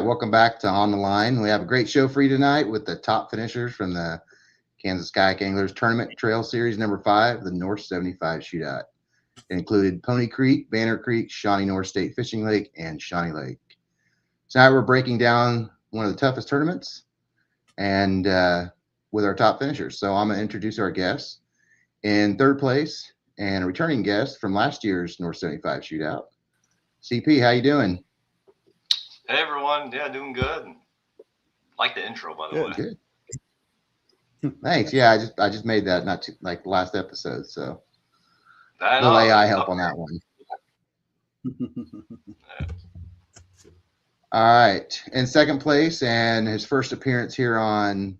welcome back to On the Line. We have a great show for you tonight with the top finishers from the Kansas Kayak Anglers Tournament Trail Series number 5, the North 75 Shootout. It included Pony Creek, Banner Creek, Shawnee North State Fishing Lake, and Shawnee Lake. Tonight we're breaking down one of the toughest tournaments and with our top finishers. So I'm going to introduce our guests. In third place and a returning guest from last year's North 75 Shootout, CP, how you doing? Hey everyone, yeah, doing good. Like the intro, by the way. Good. Thanks. Yeah, I just made that not too, like the last episode, so I little know, AI help on that one. All right, in second place and his first appearance here on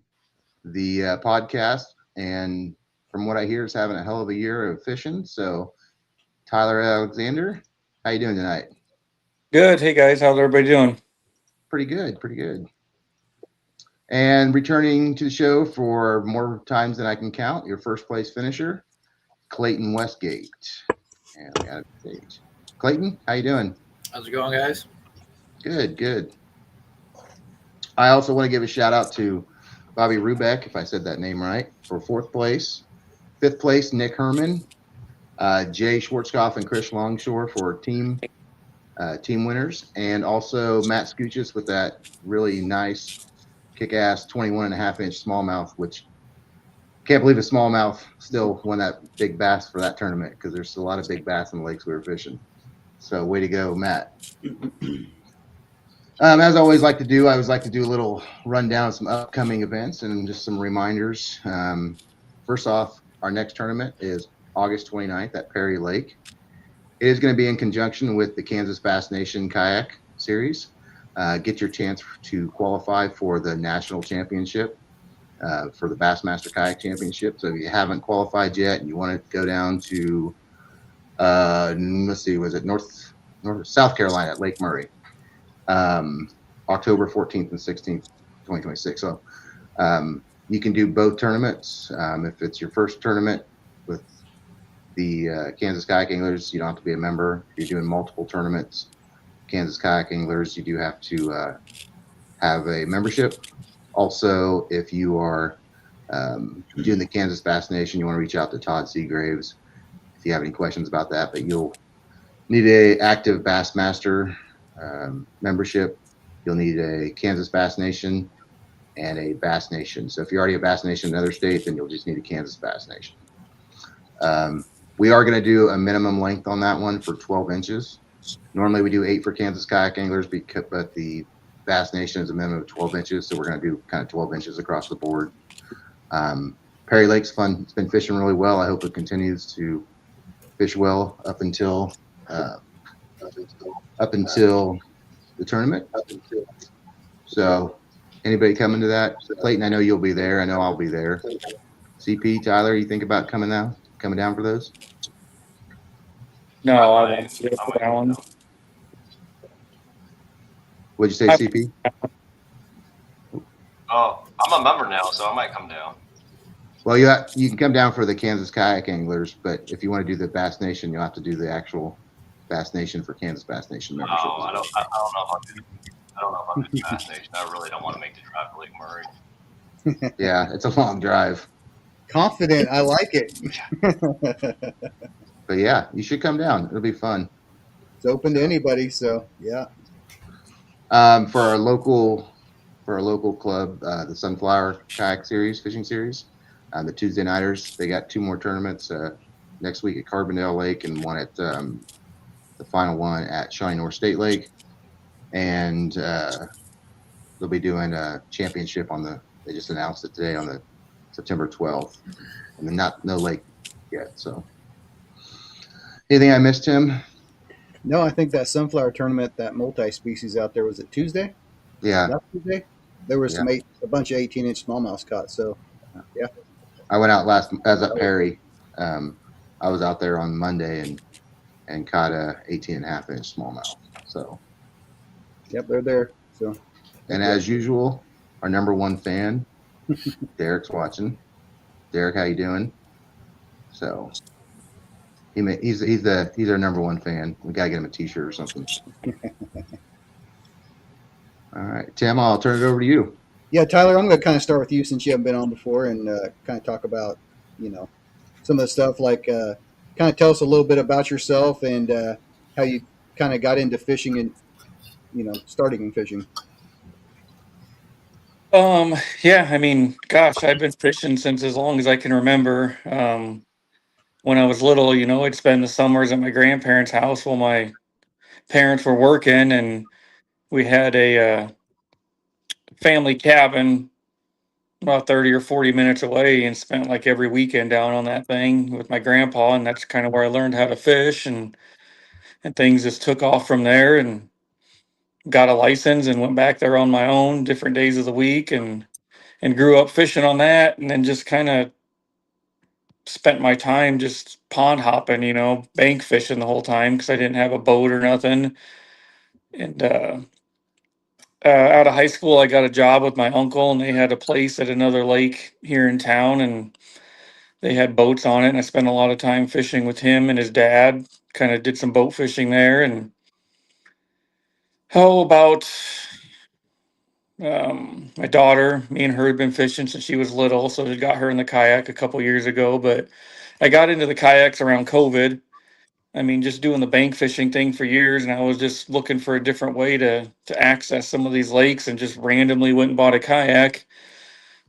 the podcast, and from what I hear, is having a hell of a year of fishing. So, Tyler Alexander, how you doing tonight? Good. Hey guys, how's everybody doing? Pretty good, pretty good. And returning to the show for more times than I can count, your first place finisher, Clayton Westgate. And we got a page. Clayton, how you doing? How's it going, guys? Good, good. I also want to give a shout out to Bobby Rubeck, if I said that name right, for fourth place. Fifth place, Nick Herman, Jay Schwartzkopf and Chris Longshore for team winners, and also Matt Scuchis with that really nice kick-ass 21.5-inch smallmouth, which can't believe a smallmouth still won that big bass for that tournament because there's a lot of big bass in the lakes we were fishing. So way to go, Matt. As I always like to do, I always like to do a little rundown of some upcoming events and just some reminders. First off, our next tournament is August 29th at Perry Lake. It is going to be in conjunction with the Kansas Bass Nation Kayak Series. Get your chance to qualify for the national championship, for the Bassmaster Kayak Championship. So if you haven't qualified yet and you want to go down to, let's see, was it South Carolina at Lake Murray, October 14th and 16th, 2026. So you can do both tournaments. If it's your first tournament with the Kansas Kayak Anglers, you don't have to be a member. If you're doing multiple tournaments, Kansas Kayak Anglers, you do have to have a membership. Also, if you are doing the Kansas Bass Nation, you want to reach out to Todd Seagraves if you have any questions about that. But you'll need a active Bassmaster membership. You'll need a Kansas Bass Nation and a Bass Nation. So if you're already a Bass Nation in another state, then you'll just need a Kansas Bass Nation. We are going to do a minimum length on that one for 12 inches. Normally we do 8 for Kansas Kayak Anglers, but the Bass Nation is a minimum of 12 inches, so we're going to do kind of 12 inches across the board. Perry Lake's fun. It's been fishing really well. I hope it continues to fish well up until the tournament. So anybody coming to that? Clayton, I know you'll be there. I know I'll be there. CP, Tyler, you think about coming down for those? No, I won't see it for that one. What'd you say, CP? Oh, I'm a member now, so I might come down. Well, you can come down for the Kansas Kayak Anglers, but if you want to do the Bass Nation, you'll have to do the actual Bass Nation for Kansas Bass Nation membership. Oh, I don't know if I'll do the Bass Nation. I really don't want to make the drive to Lake Murray. Yeah, it's a long drive. Confident, I like it. But yeah, you should come down. It'll be fun. It's open to anybody, so yeah. For our local club, the Sunflower Kayak Series, Fishing Series, the Tuesday nighters, they got 2 more tournaments next week at Carbondale Lake and one at the final one at Shawnee North State Lake, and they'll be doing a championship they just announced it today on the September 12th, and then no lake yet. So, anything I missed, Tim? No, I think that sunflower tournament, that multi-species out there, was it Tuesday? Yeah. That Tuesday? There was a bunch of 18-inch smallmouths caught. So, yeah. I went out at Perry. I was out there on Monday and caught a 18.5-inch smallmouth. So. Yep, they're there. So. And as usual, our number one fan, Derek's watching. Derek, how you doing? So. He's our number one fan. We gotta get him a T-shirt or something. All right, Tim, I'll turn it over to you. Yeah, Tyler, I'm going to kind of start with you since you haven't been on before and kind of talk about, some of the stuff like kind of tell us a little bit about yourself and how you kind of got into fishing and, starting in fishing. Yeah, I mean, gosh, I've been fishing since as long as I can remember. When I was little, I'd spend the summers at my grandparents' house while my parents were working, and we had a family cabin about 30 or 40 minutes away, and spent like every weekend down on that thing with my grandpa, and that's kind of where I learned how to fish, and things just took off from there, and got a license and went back there on my own different days of the week, and grew up fishing on that, and then just kind of spent my time just pond hopping, bank fishing the whole time because I didn't have a boat or nothing. And out of high school, I got a job with my uncle, and they had a place at another lake here in town, and they had boats on it. And I spent a lot of time fishing with him and his dad. Kind of did some boat fishing there, and about my daughter, me and her had been fishing since she was little, so I got her in the kayak a couple years ago. But I got into the kayaks around COVID. I mean, just doing the bank fishing thing for years, and I was just looking for a different way to access some of these lakes, and just randomly went and bought a kayak.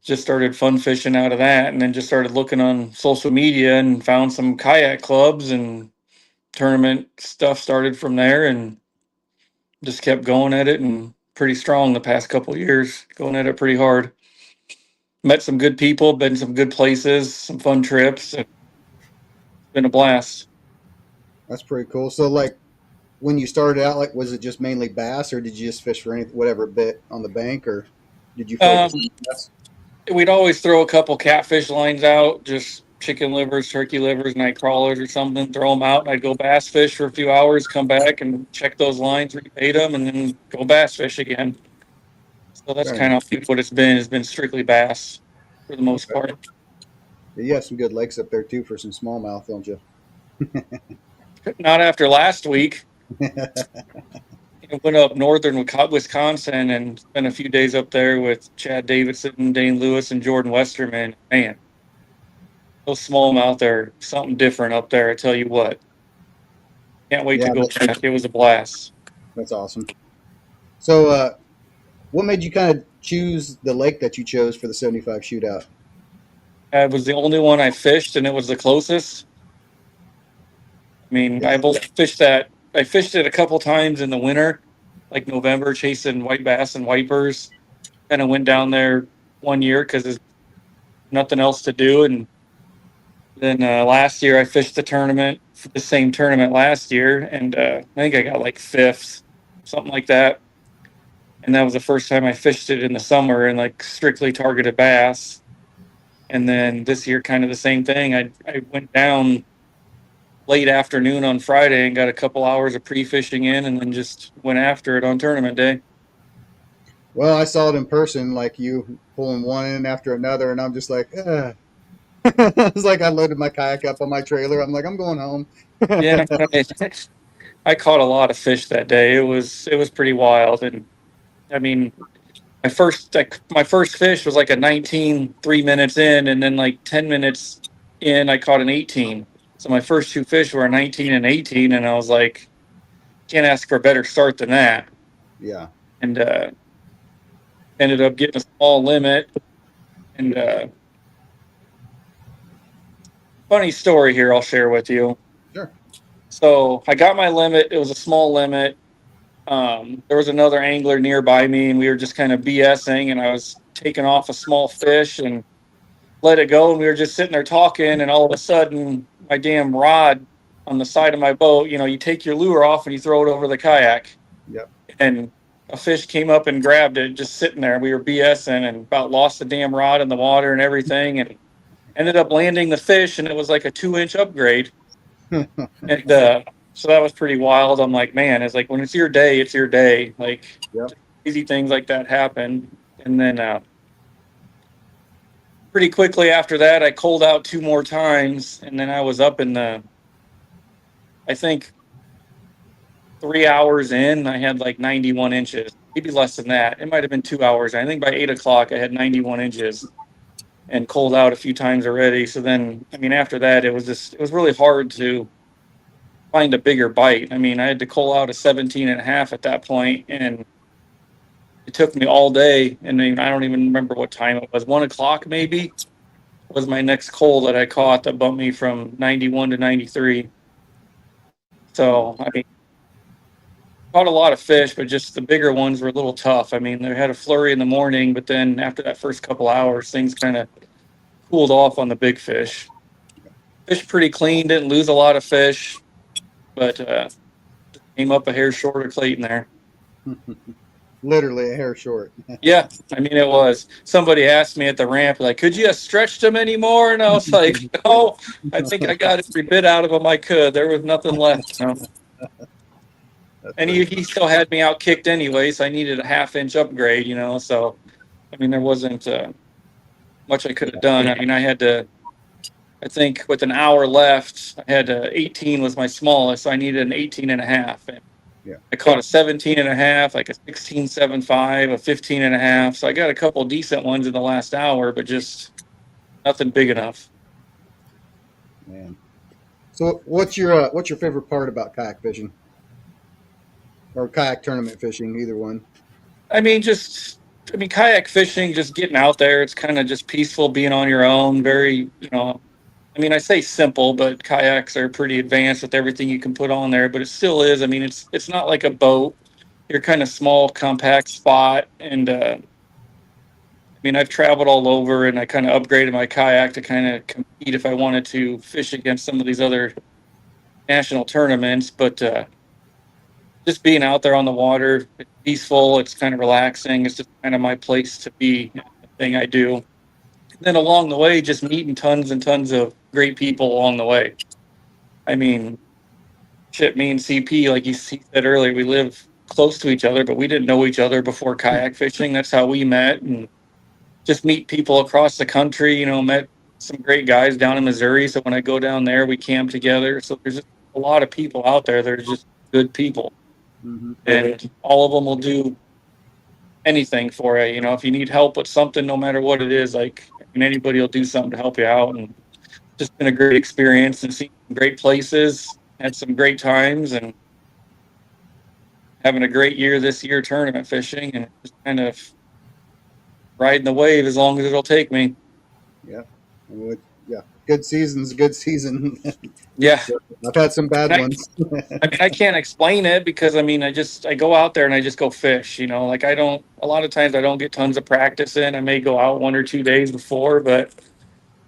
Just started fun fishing out of that, and then just started looking on social media and found some kayak clubs, and tournament stuff started from there, and just kept going at it, and pretty strong the past couple of years, going at it pretty hard. Met some good people, been some good places, some fun trips, and it's been a blast. That's pretty cool. So, like, when you started out, like, was it just mainly bass, or did you just fish for whatever bit on the bank, or did you Um, focus on bass? we'd always throw a couple catfish lines out, just chicken livers, turkey livers, night crawlers or something, throw them out. And I'd go bass fish for a few hours, come back and check those lines, rebait them, and then go bass fish again. So that's Very kind nice. of what it's been. It's been strictly bass for the most Okay. part. You have some good lakes up there too for some smallmouth, don't you? Not after last week. I went up northern Wisconsin and spent a few days up there with Chad Davidson, Dane Lewis, and Jordan Westerman. Man, those smallmouth are something different up there. I tell you what. Can't wait Yeah, to go back. It was a blast. that's awesome. So, what made you kind of choose the lake that you chose for the 75 shootout? It was the only one I fished, and it was the closest. I mean, Yeah, I've only fished that. I fished it a couple times in the winter, like November, chasing white bass and wipers. Kind of went down there one year because there's nothing else to do, and then last year I fished the tournament, the same tournament last year, and I think I got like fifth, something like that. And that was the first time I fished it in the summer and like strictly targeted bass. And then this year, kind of the same thing. I went down late afternoon on Friday and got a couple hours of pre-fishing in, and then just went after it on tournament day. well, I saw it in person, like you pulling one in after another, and I'm just like, it's like I loaded my kayak up on my trailer. I'm like, I'm going home. Yeah, I caught a lot of fish that day. It was pretty wild, and I mean, my first fish was like a 19 3 minutes in, and then like 10 minutes in I caught an 18. So my first two fish were a 19 and 18, and I was like, can't ask for a better start than that. Yeah. And ended up getting a small limit. And funny story here I'll share with you. Sure. So I got my limit. It was a small limit. There was another angler nearby me, and we were just kind of BSing, and I was taking off a small fish and let it go, and we were just sitting there talking, and all of a sudden my damn rod on the side of my boat, you take your lure off and you throw it over the kayak, Yep. and a fish came up and grabbed it just sitting there. We were BSing and about lost the damn rod in the water and everything, and ended up landing the fish, and it was like a 2-inch upgrade. And so that was pretty wild. I'm like, man, it's like when it's your day, it's your day. Like, Yep. easy things like that happen. And then pretty quickly after that, I cold out 2 more times, and then I was up in I think 3 hours in, I had like 91 inches. maybe less than that. It might have been 2 hours. I think by 8 o'clock I had 91 inches and cold out a few times already. So then, I mean, after that, it was really hard to find a bigger bite. I mean, I had to cull out a 17 and a half at that point, and it took me all day. And then I don't even remember what time it was. 1 o'clock maybe was my next cull that I caught that bumped me from 91 to 93. So, I mean, caught a lot of fish, but just the bigger ones were a little tough. I mean, they had a flurry in the morning, but then after that first couple hours, things kind of cooled off on the big fish. Fish pretty clean, didn't lose a lot of fish, but came up a hair short of Clayton there. Literally a hair short. Yeah, I mean, it was. Somebody asked me at the ramp, like, could you have stretched them anymore? And I was like, no, I think I got every bit out of them I could. There was nothing left. You know? And he still had me out kicked anyway, so I needed a half-inch upgrade, you know. So, I mean, there wasn't much I could have done. I mean, I think with an hour left, I had 18 was my smallest, so I needed an 18 and a half. And yeah. I caught a 17 and a half, like a 16.75, a 15 and a half. So I got a couple decent ones in the last hour, but just nothing big enough. Man. So what's your favorite part about kayak fishing? Or kayak tournament fishing, either one? I mean, kayak fishing, just getting out there. It's kind of just peaceful being on your own. Very, you know, I mean, I say simple, but kayaks are pretty advanced with everything you can put on there, but it still is. I mean, it's not like a boat. You're kind of small, compact spot. And, I mean, I've traveled all over and I kind of upgraded my kayak to kind of compete if I wanted to fish against some of these other national tournaments. But, just being out there on the water, it's peaceful, it's kind of relaxing. It's just kind of my place to be, the thing I do. And then along the way, just meeting tons and tons of great people along the way. I mean, shit, me and CP, like you said earlier, we live close to each other, but we didn't know each other before kayak fishing. That's how we met, and just meet people across the country. You know, met some great guys down in Missouri. So when I go down there, we camp together. So there's just a lot of people out there that are just good people. Mm-hmm. And all of them will do anything for you. You know, if you need help with something, no matter what it is, like, I mean, anybody will do something to help you out. And just been a great experience and seen some great places, had some great times, and having a great year this year tournament fishing, and just kind of riding the wave as long as it'll take me. Yeah. Yeah. Good season's a good season. Yeah. I've had some bad ones. I mean, I can't explain it because, I mean, I go out there and I just go fish, you know, like a lot of times I don't get tons of practice in. I may go out 1 or 2 days before, but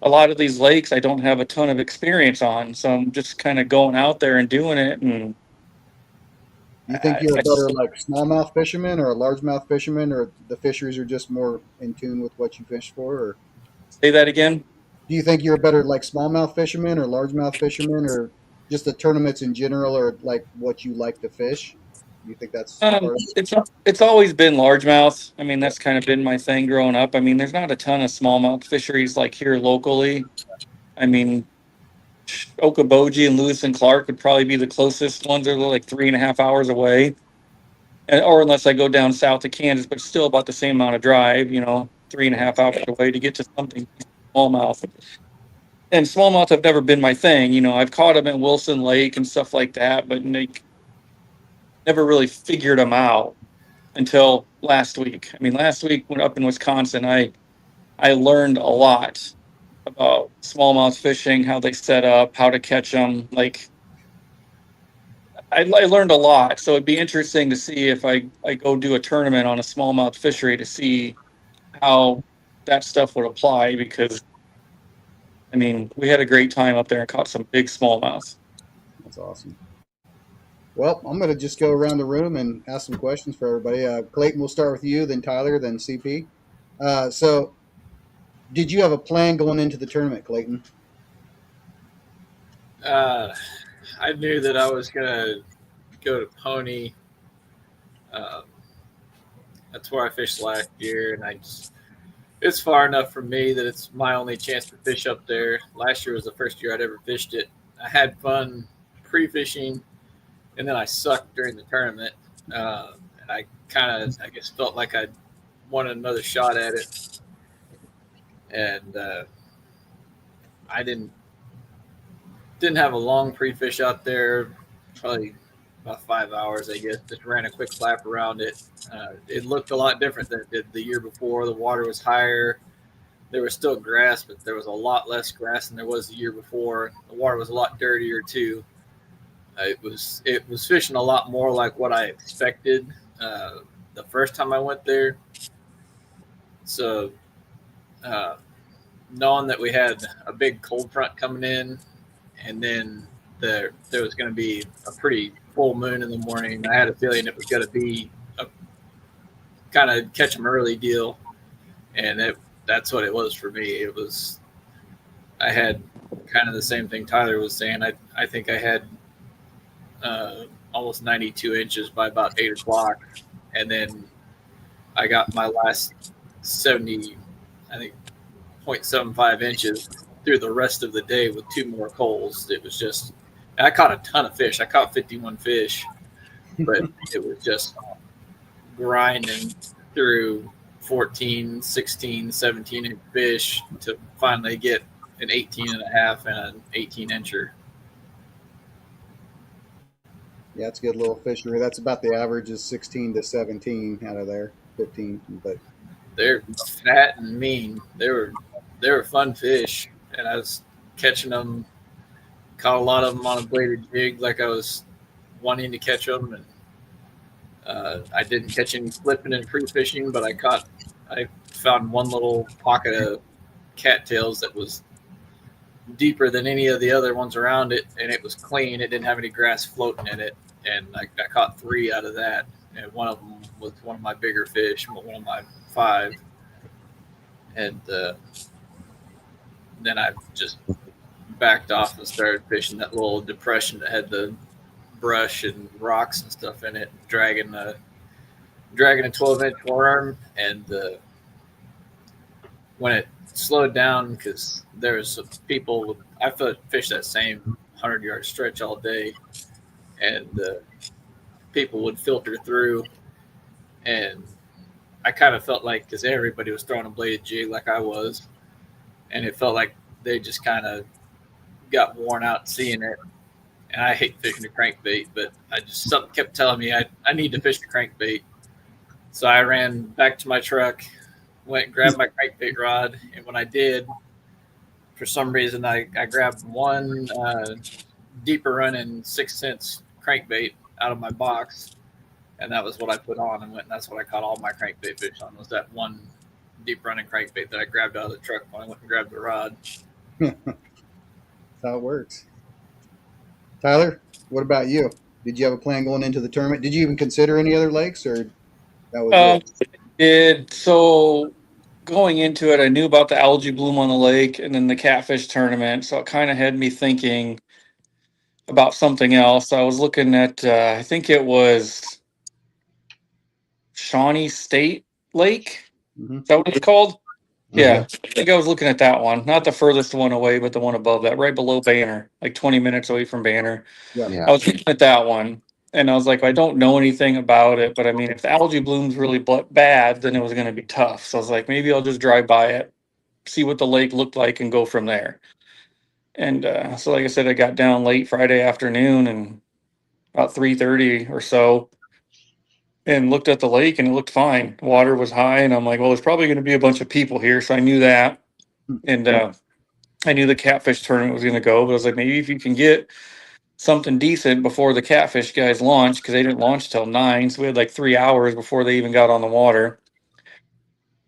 a lot of these lakes I don't have a ton of experience on. So I'm just kind of going out there and doing it. And you think you're a better like smallmouth fisherman or a largemouth fisherman, or the fisheries are just more in tune with what you fish for? Or say that again? Do you think you're a better like smallmouth fisherman or largemouth fisherman, or just the tournaments in general, or like what you like to fish? Do you think that's it's always been largemouth. I mean, that's kind of been my thing growing up. I mean, there's not a ton of smallmouth fisheries like here locally. I mean, Okoboji and Lewis and Clark would probably be the closest ones. They're like 3.5 hours away, or unless I go down south to Kansas, but still about the same amount of drive. You know, 3.5 hours away to get to something smallmouth. And smallmouth have never been my thing. You know, I've caught them in Wilson Lake and stuff like that, but never really figured them out until last week. I mean, last week when up in Wisconsin, I learned a lot about smallmouth fishing, how they set up, how to catch them. Like, I learned a lot. So it'd be interesting to see if I go do a tournament on a smallmouth fishery to see how that stuff would apply, because I mean, we had a great time up there and caught some big smallmouth. That's awesome. Well, I'm going to just go around the room and ask some questions for everybody. Clayton, we'll start with you, then Tyler, then CP. So, did you have a plan going into the tournament, Clayton? I knew that I was going to go to Pony. That's where I fished last year, and it's far enough from me that it's my only chance to fish up there. Last year was the first year I'd ever fished it. I had fun pre-fishing, and then I sucked during the tournament. And I kind of, I guess, felt like I wanted another shot at it. And I didn't have a long pre-fish out there, probably about 5 hours, I guess. Just ran a quick lap around it. It looked a lot different than it did the year before. The water was higher. There was still grass, but there was a lot less grass than there was the year before. The water was a lot dirtier too. It was fishing a lot more like what I expected the first time I went there. So knowing that we had a big cold front coming in, and then there was going to be a pretty full moon in the morning, I had a feeling it was going to be a kind of catch 'em early deal, and that's what it was for me. I had kind of the same thing Tyler was saying. I think I had almost 92 inches by about 8 o'clock, and then I got my last 70, I think 0.75 inches through the rest of the day with 2 more coals. It was just, I caught a ton of fish. I caught 51 fish, but it was just grinding through 14, 16, 17 inch fish to finally get an 18 and a half and an 18 incher. Yeah, it's a good little fishery. That's about the average is 16 to 17 out of there, 15. But they're fat and mean. They were fun fish, and I was catching them. Caught a lot of them on a bladed jig, like I was wanting to catch them, and I didn't catch any flipping and free fishing, but I found one little pocket of cattails that was deeper than any of the other ones around it, and it was clean. It didn't have any grass floating in it, and I caught 3 out of that, and one of them was one of my bigger fish, one of my 5, and then I just backed off and started fishing that little depression that had the brush and rocks and stuff in it, dragging a 12-inch worm, and when it slowed down, because there was some people, I fished that same 100-yard stretch all day, and people would filter through, and I kind of felt like, because everybody was throwing a bladed jig like I was, and it felt like they just kind of got worn out seeing it. And I hate fishing a crankbait, but something kept telling me I need to fish the crankbait. So I ran back to my truck, went and grabbed my crankbait rod, and when I did, for some reason I grabbed one deeper running 6-cent crankbait out of my box, and that was what I put on and went, and that's what I caught all my crankbait fish on, was that one deep running crankbait that I grabbed out of the truck when I went and grabbed the rod. that's how it works. Tyler, what about you? Did you have a plan going into the tournament? Did you even consider any other lakes, or that was it? So going into it, I knew about the algae bloom on the lake and then the catfish tournament, so it kind of had me thinking about something else. I was looking at, I think it was Shawnee State Lake. Mm-hmm. Is that what it's called? Mhm. Yeah, I think I was looking at that one, not the furthest one away, but the one above that, right below Banner, like 20 minutes away from Banner. Yeah. Yeah. I was looking at that one, and I was like, I don't know anything about it, but I mean, if the algae bloom's really bad, then it was going to be tough. So I was like, maybe I'll just drive by it, see what the lake looked like, and go from there. And so, like I said, I got down late Friday afternoon, and about 3:30 or so, and looked at the lake, and it looked fine. Water was high, and I'm like, well, there's probably going to be a bunch of people here, so I knew that. And I knew the catfish tournament was going to go, but I was like, maybe if you can get something decent before the catfish guys launched, because they didn't launch till 9, so we had like 3 hours before they even got on the water.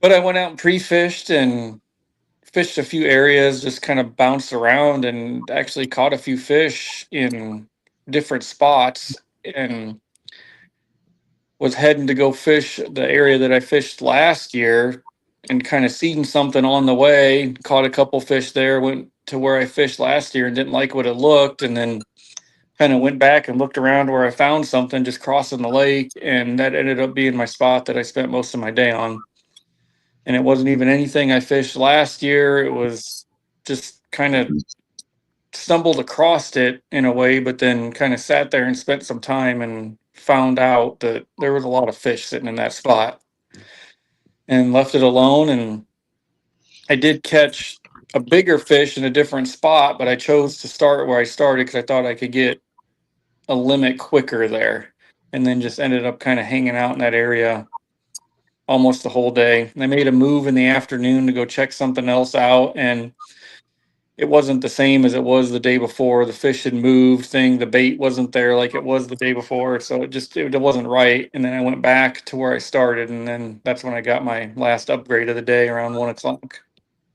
But I went out and pre-fished and fished a few areas, just kind of bounced around, and actually caught a few fish in different spots, and was heading to go fish the area that I fished last year, and kind of seen something on the way, caught a couple fish there, went to where I fished last year and didn't like what it looked, and then kind of went back and looked around where I found something just crossing the lake, and that ended up being my spot that I spent most of my day on. And it wasn't even anything I fished last year. It was just kind of stumbled across it in a way, but then kind of sat there and spent some time and found out that there was a lot of fish sitting in that spot and left it alone. And I did catch a bigger fish in a different spot, but I chose to start where I started because I thought I could get a limit quicker there. And then just ended up kind of hanging out in that area almost the whole day. And I made a move in the afternoon to go check something else out, and it wasn't the same as it was the day before. The fish had moved, the bait wasn't there like it was the day before, so it wasn't right. And then I went back to where I started, and then that's when I got my last upgrade of the day around 1 o'clock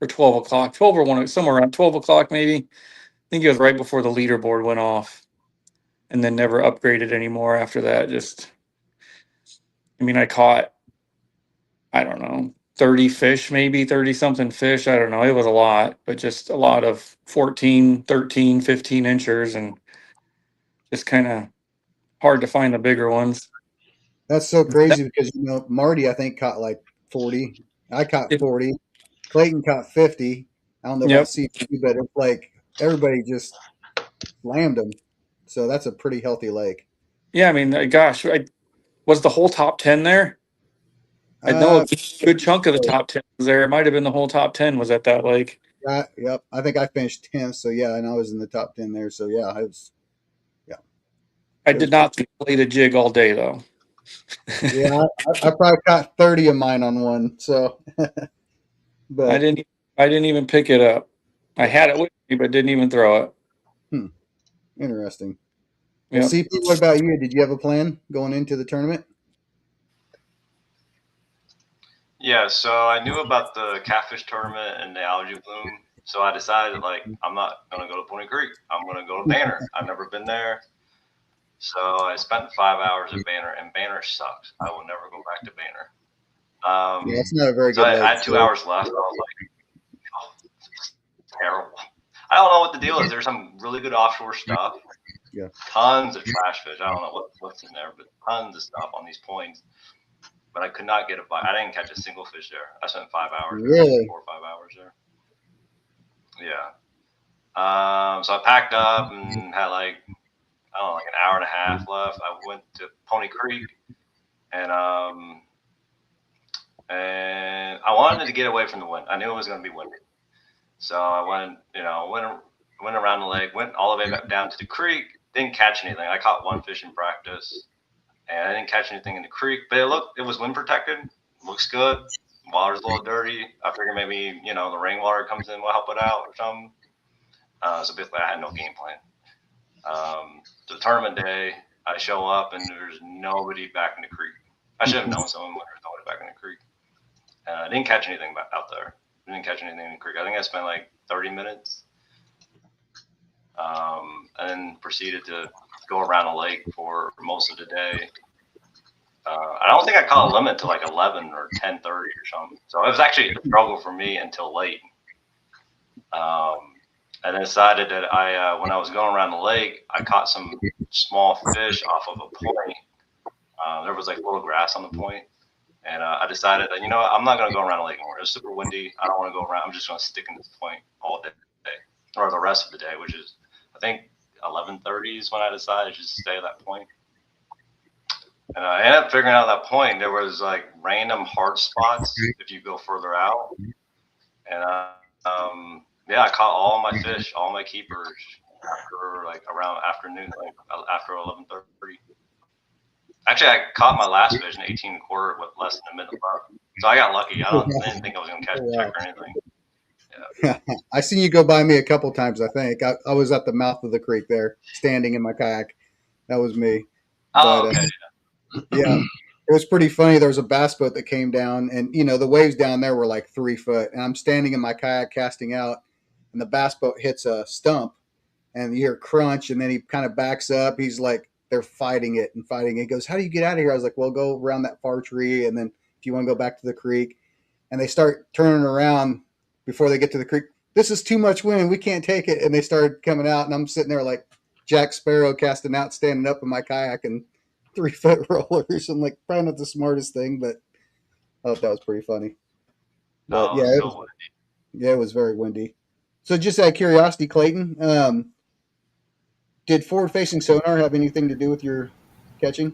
or 12 o'clock, 12 or 1, somewhere around 12 o'clock maybe. I think it was right before the leaderboard went off, and then never upgraded anymore after that. I caught, I don't know, 30 fish, maybe 30 something fish. I don't know. It was a lot, but just a lot of 14, 13, 15 inchers, and just kind of hard to find the bigger ones. That's so crazy because Marty I think caught like 40. I caught 40. Clayton caught 50. I don't know about Yep. CP, but it's like everybody just slammed them. So that's a pretty healthy lake. Yeah, gosh, was the whole top 10 there? I know a good chunk of the top 10 was there. It might have been the whole top 10 was at that lake. Yep. I think I finished 10th. So yeah, and I was in the top 10 there. So yeah, I was. Yeah. I did not play the jig all day though. Yeah, I probably caught 30 of mine on one. So, but I didn't even pick it up. I had it with me, but didn't even throw it. Interesting. Yep. Well, CP, what about you? Did you have a plan going into the tournament? Yeah, so I knew about the catfish tournament and the algae bloom. So I decided, like, I'm not going to go to Pony Creek. I'm going to go to Banner. I've never been there. So I spent 5 hours at Banner, and Banner sucks. I will never go back to Banner. Yeah, it's not a very good so lake. I had 2 hours left. I was like, oh, this is terrible. I don't know what the deal is. There's some really good offshore stuff. Yeah. Tons of trash fish. I don't know what's in there, but tons of stuff on these points. But I could not get a bite. I didn't catch a single fish there. I spent 5 hours. Really? 4 or 5 hours there. Yeah. So I packed up and had like an hour and a half left. I went to Pony Creek, and I wanted to get away from the wind. I knew it was going to be windy, so I went around the lake, went all the way back down to the creek. Didn't catch anything. I caught one fish in practice, and I didn't catch anything in the creek. But it was wind protected. Looks good. Water's a little dirty. I figured maybe the rainwater comes in will help it out or something. So basically, I had no game plan. The tournament day, I show up and there's nobody back in the creek. I should have known someone when there's nobody back in the creek. I didn't catch anything out there. I didn't catch anything in the creek. I think I spent like 30 minutes, and then proceeded to go around the lake for most of the day. I don't think I caught a limit to like 11 or 10:30 or something. So it was actually a struggle for me until late. And then decided that when I was going around the lake, I caught some small fish off of a point. There was like little grass on the point. And I decided that, I'm not going to go around the lake anymore. It's super windy. I don't want to go around. I'm just going to stick in this point all day, or the rest of the day, which is, I think, 11:30 is when I decided to just stay at that point. And I ended up figuring out at that point there was like random hard spots if you go further out. And I caught all my fish, all my keepers after like around afternoon, like after 11:30. Actually, I caught my last fish in 18 quarter with less than a minute left. So I got lucky. I didn't think I was going to catch a check or anything. Yeah. I seen you go by me a couple times, I think. I was at the mouth of the creek there, standing in my kayak. That was me. Oh, okay. Yeah. It was pretty funny. There was a bass boat that came down, and the waves down there were like 3 foot. And I'm standing in my kayak casting out, and the bass boat hits a stump, and you hear crunch, and then he kind of backs up. He's like, they're fighting it. He goes, "How do you get out of here?" I was like, "Well, go around that far tree, and then if you want to go back to the creek." And they start turning around before they get to the creek. "This is too much wind. We can't take it." And they started coming out, and I'm sitting there like Jack Sparrow casting out, standing up in my kayak and 3 foot rollers. I'm like, probably not the smartest thing, but I thought that was pretty funny. But it was very windy. So just out of curiosity, Clayton, did forward-facing sonar have anything to do with your catching?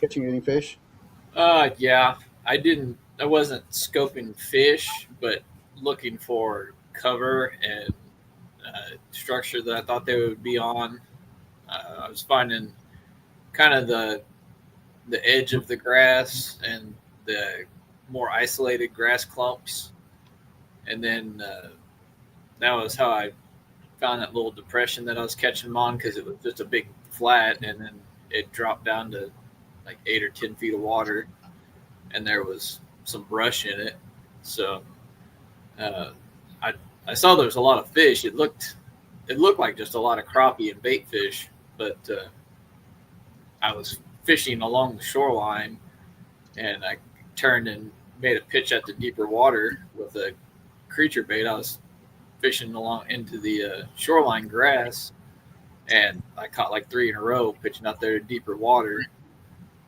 catching any fish? Yeah, I wasn't scoping fish, but looking for cover and structure that I thought they would be on. I was finding kind of the edge of the grass and the more isolated grass clumps, and then that was how I found that little depression that I was catching them on, because it was just a big flat, and then it dropped down to like 8 or 10 feet of water, and there was some brush in it. So uh, I saw there was a lot of fish. It looked like just a lot of crappie and bait fish, but I was fishing along the shoreline, and I turned and made a pitch at the deeper water with a creature bait. I was fishing along into the shoreline grass, and I caught like 3 in a row pitching out there to deeper water.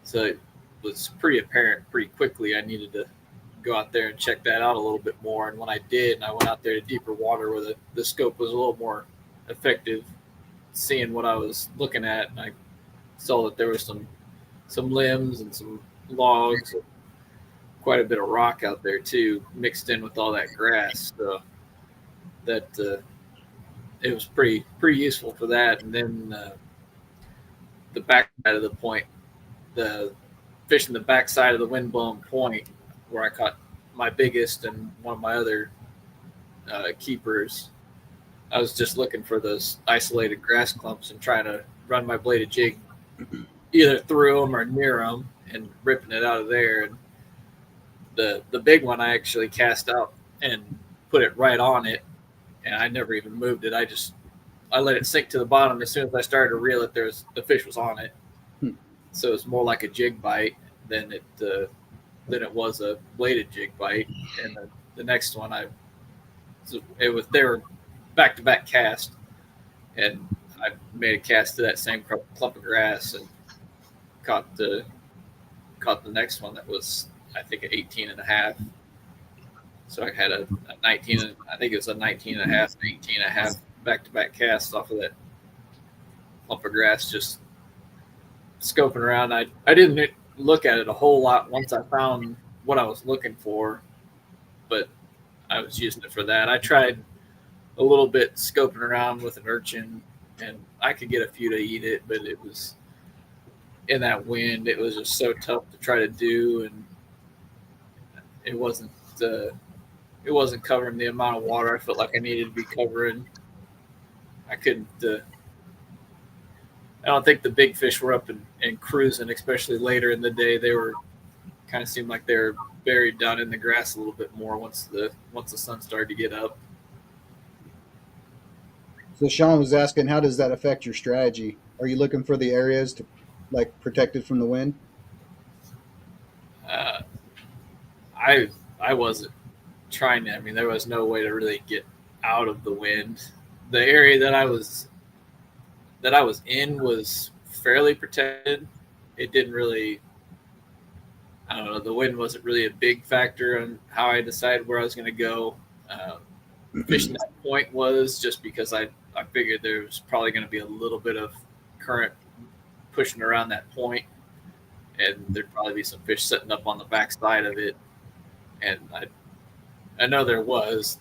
So it was pretty apparent pretty quickly I needed to go out there and check that out a little bit more. And when I did, and I went out there to deeper water where the scope was a little more effective, seeing what I was looking at, and I saw that there was some limbs and some logs, quite a bit of rock out there too, mixed in with all that grass. So that it was pretty useful for that. And then the back side of the point, the fishing the back side of the windblown point, where I caught my biggest and one of my other keepers. I was just looking for those isolated grass clumps and trying to run my bladed jig either through them or near them and ripping it out of there. And the big one I actually cast out and put it right on it, and I never even moved it. I let it sink to the bottom. As soon as I started to reel it, the fish was on it. So it's more like a jig bite than it was a bladed jig bite. And the next one, they were back to back cast, and I made a cast to that same clump of grass and caught the next one that was, I think, an 18 and a half. So I had a 19, I think it was a 19 and a half, 18 and a half back-to-back casts off of that clump of grass, just scoping around. I didn't look at it a whole lot once I found what I was looking for, but I was using it for that. I tried a little bit scoping around with an urchin, and I could get a few to eat it, but it was in that wind. It was just so tough to try to do, and it wasn't covering the amount of water I felt like I needed to be covering. I couldn't. I don't think the big fish were up and cruising, especially later in the day. They were kind of seemed like they were buried down in the grass a little bit more once the sun started to get up. So Sean was asking, how does that affect your strategy? Are you looking for the areas to like protected from the wind? I wasn't trying to. I mean, there was no way to really get out of the wind. The area that I was in was fairly protected. It didn't really, I don't know, the wind wasn't really a big factor on how I decided where I was going to go. Fishing that point was just because I figured there was probably going to be a little bit of current pushing around that point, and there'd probably be some fish sitting up on the backside of it. And I know there was.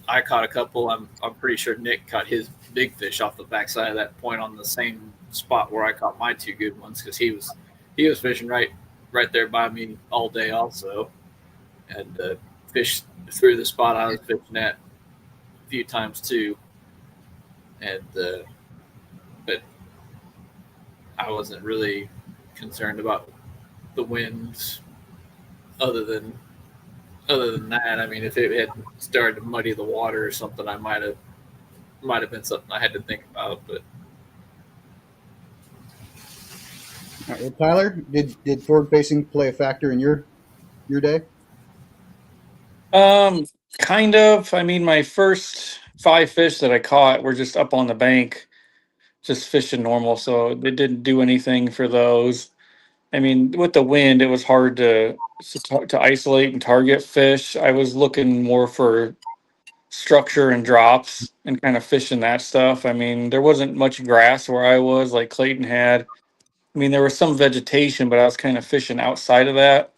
I caught a couple. I'm pretty sure Nick caught his big fish off the backside of that point on the same spot where I caught my 2 good ones, because he was fishing right there by me all day also, and fished through the spot I was fishing at a few times too. And but I wasn't really concerned about the winds other than that. I mean, if it had started to muddy the water or something, I might have been something I had to think about. But All right, well, Tyler, did forward facing play a factor in your day? Kind of. I mean, my first 5 fish that I caught were just up on the bank, just fishing normal, so it didn't do anything for those. I mean, with the wind, it was hard to isolate and target fish. I was looking more for structure and drops and kind of fishing that stuff. I mean, there wasn't much grass where I was, like Clayton had. I mean, there was some vegetation, but I was kind of fishing outside of that.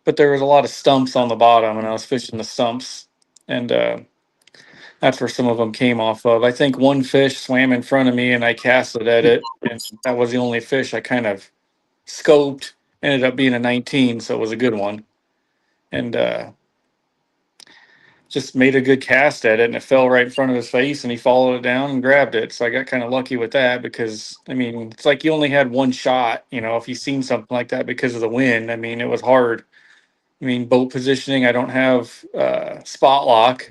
But there was a lot of stumps on the bottom, and I was fishing the stumps, and that's where some of them came off of. I think one fish swam in front of me, and I casted at it, and that was the only fish I kind of scoped. Ended up being a 19, so it was a good one, and just made a good cast at it, and it fell right in front of his face, and he followed it down and grabbed it. So I got kind of lucky with that because, I mean, it's like you only had one shot, you know, if you seen something like that because of the wind. I mean, it was hard. I mean, boat positioning, I don't have spot lock,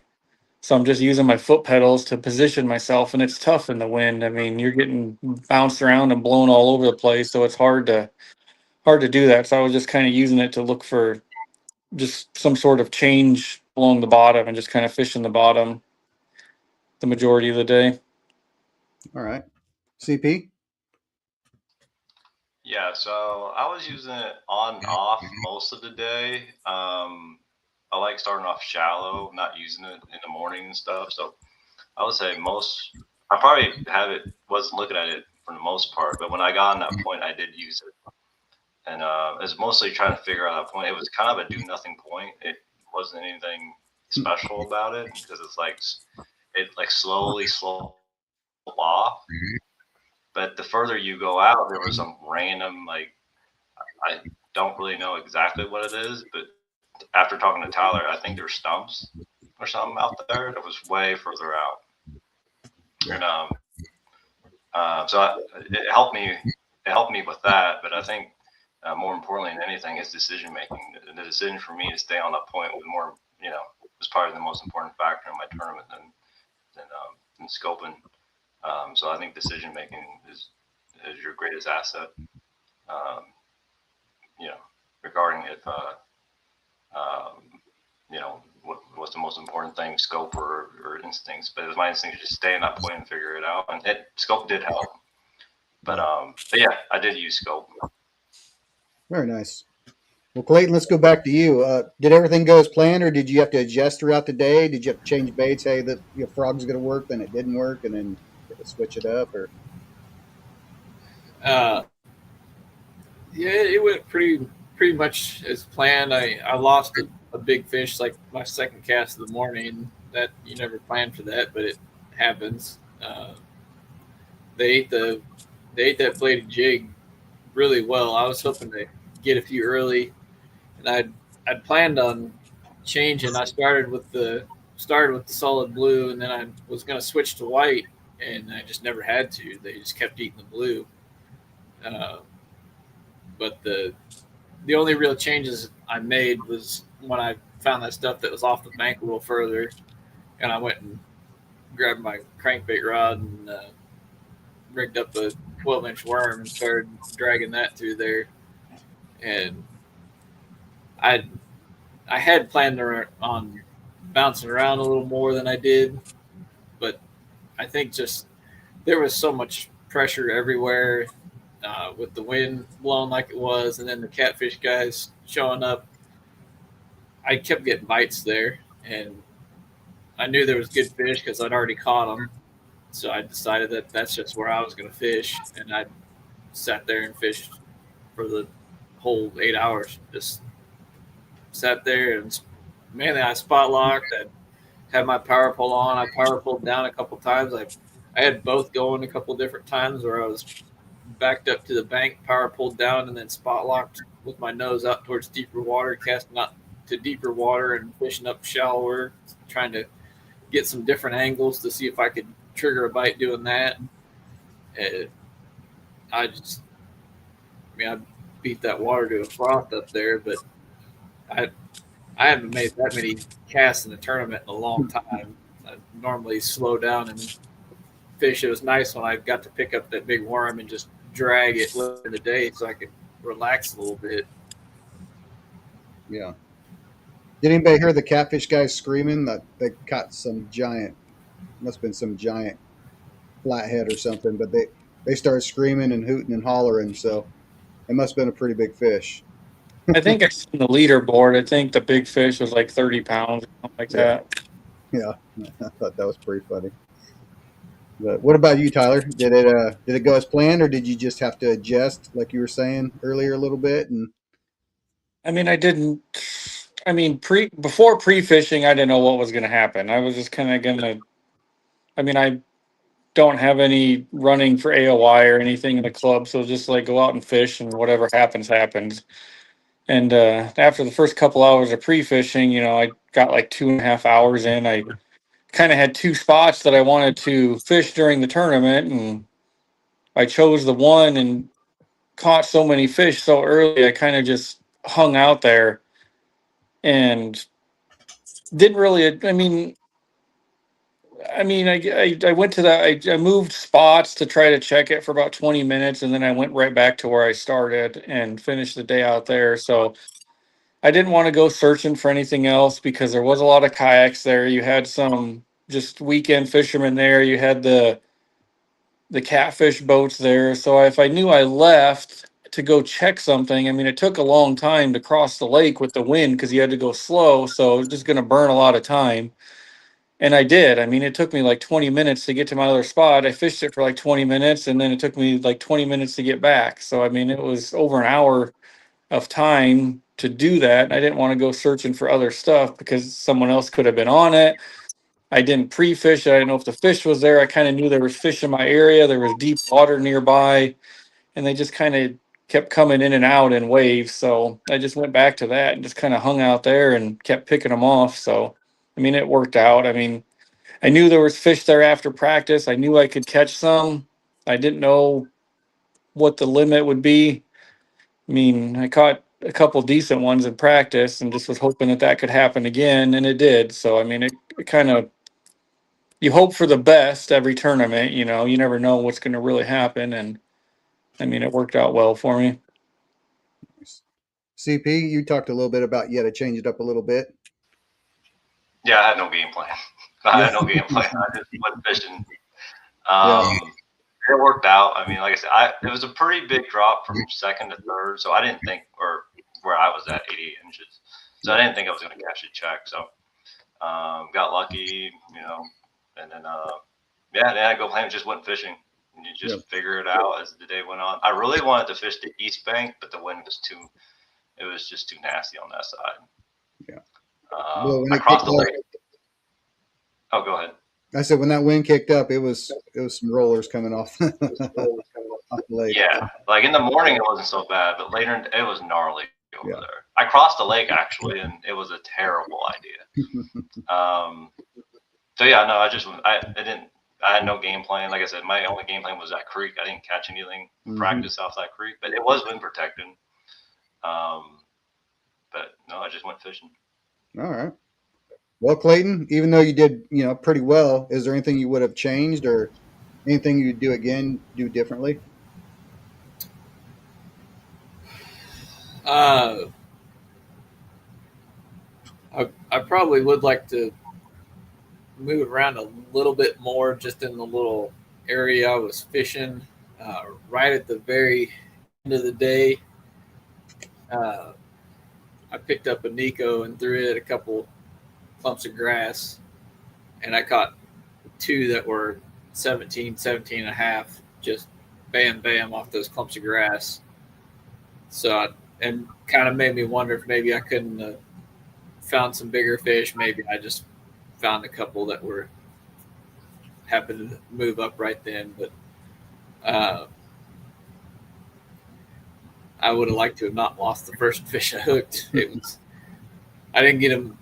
so I'm just using my foot pedals to position myself, and it's tough in the wind. I mean, you're getting bounced around and blown all over the place, so it's hard to do that. So I was just kind of using it to look for just some sort of change along the bottom and just kind of fishing the bottom the majority of the day. All right. CP? Yeah, so I was using it on and off most of the day. I like starting off shallow, not using it in the morning and stuff. So I would say I probably wasn't looking at it for the most part, but when I got on that point, I did use it. And it was mostly trying to figure out that point. It was kind of a do nothing point. It wasn't anything special about it because it's like, it like slowly slow off. But the further you go out, there was some random, like, I don't really know exactly what it is, but after talking to Tyler, I think there's stumps or something out there that was way further out. And it helped me. It helped me with that. But I think more importantly than anything is decision making. The decision for me to stay on that point was more, was probably the most important factor in my tournament than scoping. So I think decision making is your greatest asset. Regarding if what's the most important thing, scope or instincts. But it was my instinct to just stay in that point and figure it out. And scope did help. But yeah, I did use scope. Very nice. Well, Clayton, let's go back to you. Did everything go as planned, or did you have to adjust throughout the day? Did you have to change baits? Hey, the frog's going to work, then it didn't work, and then switch it up, or? Yeah, it went pretty much as planned. I lost a big fish, like my second cast of the morning. That you never planned for that, but it happens. They ate that bladed jig really well. I was hoping to get a few early, and I'd planned on changing. I started with the solid blue, and then I was going to switch to white, and I just never had to. They just kept eating the blue. But the only real changes I made was when I found that stuff that was off the bank a little further, and I went and grabbed my crankbait rod and rigged up a 12-inch worm and started dragging that through there. And I had planned on bouncing around a little more than I did, but I think just there was so much pressure everywhere. With the wind blowing like it was, and then the catfish guys showing up, I kept getting bites there, and I knew there was good fish because I'd already caught them. So I decided that that's just where I was going to fish, and I sat there and fished for the whole 8 hours. Just sat there, and mainly I spot locked. I had my power pole on. I power pulled down a couple times. I had both going a couple different times where I was backed up to the bank, power pulled down, and then spot locked with my nose out towards deeper water, casting out to deeper water and fishing up shallower, trying to get some different angles to see if I could trigger a bite doing that. And I beat that water to a froth up there, but I haven't made that many casts in a tournament in a long time. I normally slow down and fish. It was nice when I got to pick up that big worm and just drag it later in the day so I could relax a little bit. Yeah. Did anybody hear the catfish guys screaming that they caught some giant, must have been some giant flathead or something, but they started screaming and hooting and hollering, so it must have been a pretty big fish. I think I seen the leaderboard. I think the big fish was like 30 pounds or something like that. Yeah, I thought that was pretty funny. But what about you, Tyler? Did it go as planned, or did you just have to adjust, like you were saying earlier, a little bit? And I mean, I didn't. I mean, before pre-fishing, I didn't know what was going to happen. I was just kind of gonna. I mean, I don't have any running for AOI or anything in the club, so just like go out and fish, and whatever happens, happens. And after the first couple hours of pre-fishing, I got like 2.5 hours in. I kind of had two spots that I wanted to fish during the tournament, and I chose the one and caught so many fish so early. I kind of just hung out there and didn't really. I went to that. I moved spots to try to check it for about 20 minutes, and then I went right back to where I started and finished the day out there. So I didn't want to go searching for anything else because there was a lot of kayaks there. You had some just weekend fishermen there. You had the catfish boats there. So if I knew I left to go check something, I mean, it took a long time to cross the lake with the wind because you had to go slow. So it was just going to burn a lot of time. And I did. I mean, it took me like 20 minutes to get to my other spot. I fished it for like 20 minutes, and then it took me like 20 minutes to get back. So, I mean, it was over an hour of time to do that. I didn't want to go searching for other stuff because someone else could have been on it. I didn't pre-fish. I didn't know if the fish was there. I kind of knew there was fish in my area. There was deep water nearby, and they just kind of kept coming in and out in waves. So I just went back to that and just kind of hung out there and kept picking them off. So, I mean, it worked out. I mean, I knew there was fish there after practice. I knew I could catch some. I didn't know what the limit would be. I mean, I caught a couple decent ones in practice and just was hoping that that could happen again, and it did. So, I mean, it kind of, you hope for the best every tournament, you never know what's going to really happen. And I mean, it worked out well for me. CP, you talked a little bit about you had to change it up a little bit. Yeah, I had no game plan. I had no game plan. I just went fishing. It worked out. I mean, like I said, it was a pretty big drop from second to third, so I didn't think, or where I was at, 88 inches. So I didn't think I was going to catch a check. So got lucky, and then then I go play and just went fishing. And you just figure it out as the day went on. I really wanted to fish the east bank, but the wind was it was just too nasty on that side. Yeah. I crossed the lake. Oh, go ahead. I said when that wind kicked up, it was some rollers coming off, off the lake. Yeah, like in the morning it wasn't so bad, but later it was gnarly over there. I crossed the lake actually, and it was a terrible idea. So yeah, no, I had no game plan. Like I said, my only game plan was that creek. I didn't catch anything practice off that creek, but it was wind protected. But no, I just went fishing. All right. Well, Clayton, even though you did, pretty well, is there anything you would have changed or anything you'd do differently? I probably would like to move around a little bit more just in the little area I was fishing. Right at the very end of the day, I picked up a Nico and threw it at a couple clumps of grass, and I caught two that were 17 and a half, just bam, bam off those clumps of grass. So, and kind of made me wonder if maybe I couldn't found some bigger fish. Maybe I just found a couple that happened to move up right then. But I would have liked to have not lost the first fish I hooked. I didn't get him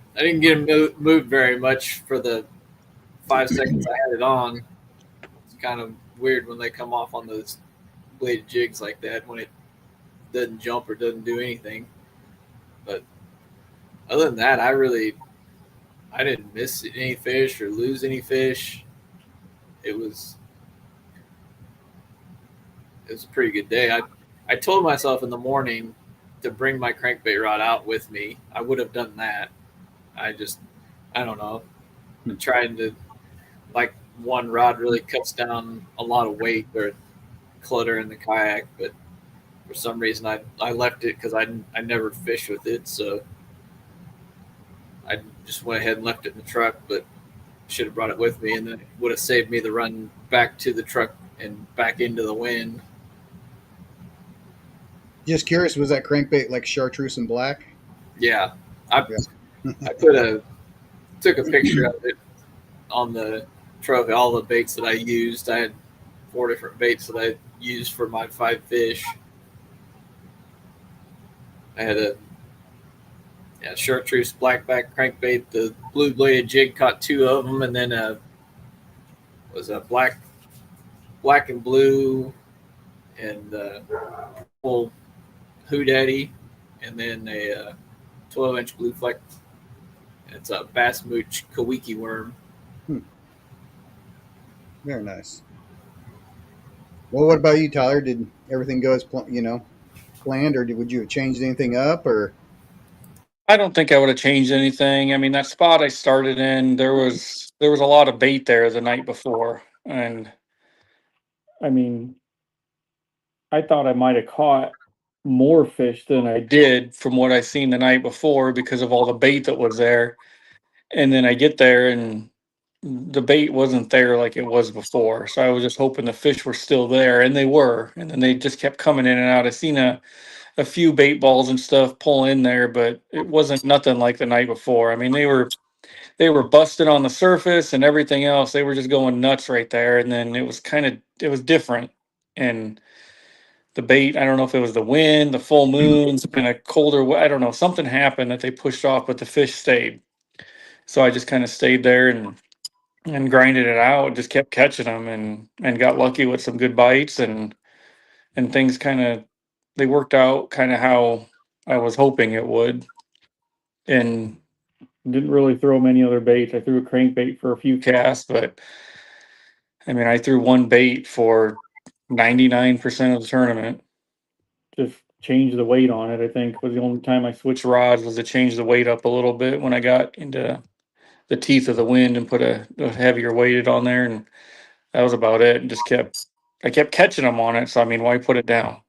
moved very much for the 5 seconds I had it on. It's kind of weird when they come off on those bladed jigs like that when it doesn't jump or doesn't do anything. But other than that, I didn't miss any fish or lose any fish. It was a pretty good day. I told myself in the morning to bring my crankbait rod out with me. I would have done that. I don't know. I'm trying to, like, one rod really cuts down a lot of weight or clutter in the kayak, but for some reason I left it because I never fished with it, so I just went ahead and left it in the truck. But should have brought it with me, and then it would have saved me the run back to the truck and back into the wind. Just curious, was that crankbait like chartreuse and black? Yeah, I Yeah. took a picture of it on the trophy. All the baits that I used, I had 4 different baits that I used for my 5 fish. I had a chartreuse blackback crankbait. The blue bladed jig caught 2 of them, and then was a black and blue and purple hoodaddy, and then a 12-inch blue fleck. It's a bass mooch kawiki worm. Very nice. Well, what about you, Tyler? Did everything go as planned, or would you have changed anything up? Or I don't think I would have changed anything. I mean, that spot I started in, there was a lot of bait there the night before, and I mean, I thought I might have caught more fish than I did from what I seen the night before because of all the bait that was there. And then I get there and the bait wasn't there like it was before. So I was just hoping the fish were still there, and they were. And then they just kept coming in and out. I seen a few bait balls and stuff pull in there, but it wasn't nothing like the night before. I mean, they were busted on the surface and everything else. They were just going nuts right there. And then it was different. And the bait, I don't know if it was the wind, the full moons, kind of colder. I don't know. Something happened that they pushed off, but the fish stayed. So I just kind of stayed there and grinded it out. Just kept catching them and got lucky with some good bites and things they worked out kind of how I was hoping it would. And didn't really throw many other baits. I threw a crankbait for a few casts, but I mean, I threw one bait for 99% of the tournament. Just changed the weight on it. I think was the only time I switched rods was to change the weight up a little bit when I got into the teeth of the wind and put a heavier weighted on there, and that was about it. And I kept catching them on it. So I mean, why put it down?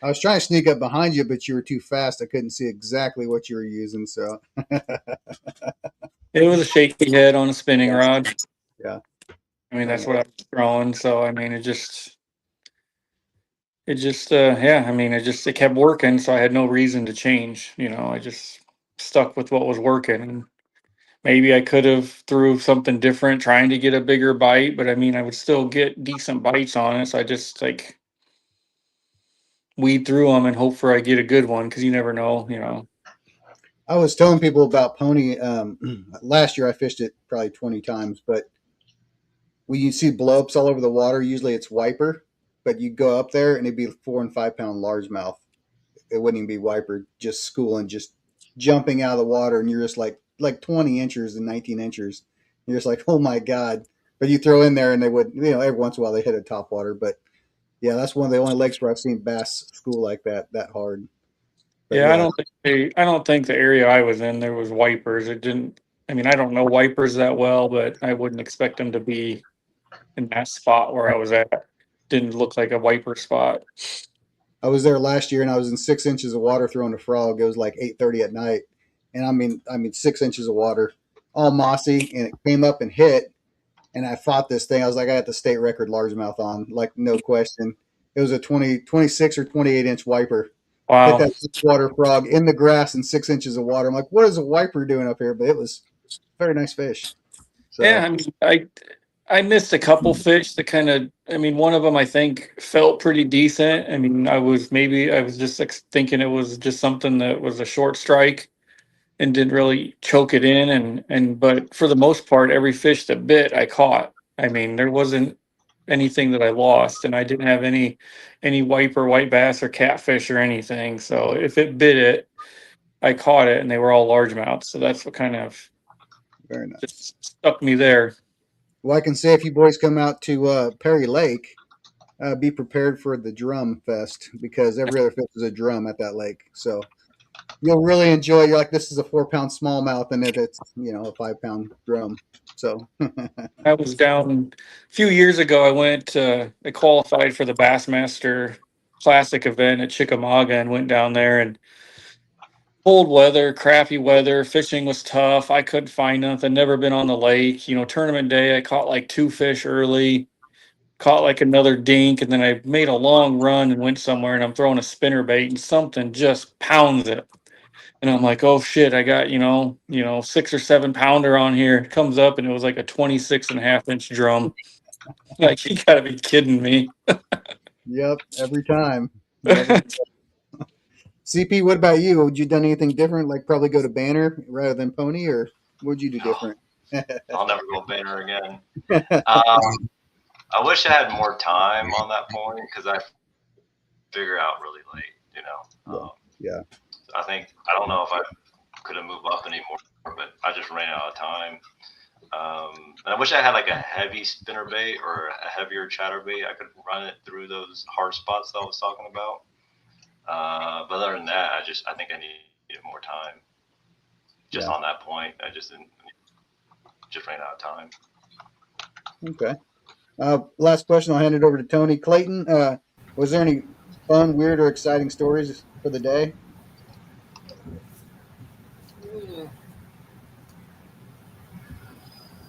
I was trying to sneak up behind you, but you were too fast. I couldn't see exactly what you were using. So It was a shaky head on a spinning rod. Yeah. I mean, that's what I was throwing. So I mean, yeah, I mean, it kept working, so I had no reason to change. I just stuck with what was working, and maybe I could have threw something different, trying to get a bigger bite, but I mean, I would still get decent bites on it. So I just weed through them and hope for I get a good one, because you never know. I was telling people about pony. Last year I fished it probably 20 times, but when you see blowups all over the water, usually it's wiper. But you go up there and it'd be 4 and 5 pound largemouth. It wouldn't even be wiper, just schooling, just jumping out of the water, and you're just like 20 inches and 19 inches. You're just like, oh my god! But you throw in there, and they would, every once in a while they hit a top water. But yeah, that's one of the only lakes where I've seen bass school like that hard. But Yeah, I don't think the area I was in there was wipers. It didn't. I mean, I don't know wipers that well, but I wouldn't expect them to be in that spot where I was at. Didn't look like a wiper spot. I was there last year, and I was in 6 inches of water throwing a frog. It was like 8:30 at night, and I mean 6 inches of water, all mossy, and it came up and hit. And I fought this thing. I was like, I got the state record largemouth on, like no question. It was a 26 or 28-inch wiper. Hit Wow. that water frog in the grass in 6 inches of water. I'm like, what is a wiper doing up here? But it was a very nice fish. So, Yeah, I mean, I missed a couple fish that I mean, one of them I think felt pretty decent. I mean, I was just thinking it was just something that was a short strike and didn't really choke it in. But for the most part, every fish that bit, I caught. I mean, there wasn't anything that I lost, and I didn't have any wiper, white bass, or catfish or anything. So if it bit it, I caught it, and they were all largemouth. So that's what kind of very nice. just stuck me there. Well, I can say if you boys come out to Perry Lake, be prepared for the drum fest, because every other fish is a drum at that lake. So you'll really enjoy. You're like, this is a 4-pound smallmouth, and it's a 5-pound drum. So I was down a few years ago. I qualified for the Bassmaster Classic event at Chickamauga and went down there, and cold weather, crappy weather. Fishing was tough. I couldn't find nothing. Never been on the lake. You know, tournament day, I caught like 2 fish early, caught like another dink, and then I made a long run and went somewhere, and I'm throwing a spinner bait, and something just pounds it. And I'm like, oh shit, I got, 6 or 7 pounder on here. It comes up and it was like a 26.5 inch drum. Like, you gotta be kidding me. Yep, every time. Never. CP, what about you? Would you done anything different? Like probably go to Banner rather than Pony, or what'd you do different? I'll never go banner again. I wish I had more time on that point because I figure out really late, Yeah. I don't know if I could have moved up anymore, but I just ran out of time. And I wish I had like a heavy spinner bait or a heavier chatter bait. I could run it through those hard spots that I was talking about. But other than that, I think I needed more time. Just on that point, I just ran out of time. Okay. Last question. I'll hand it over to Tony. Clayton, was there any fun, weird, or exciting stories for the day?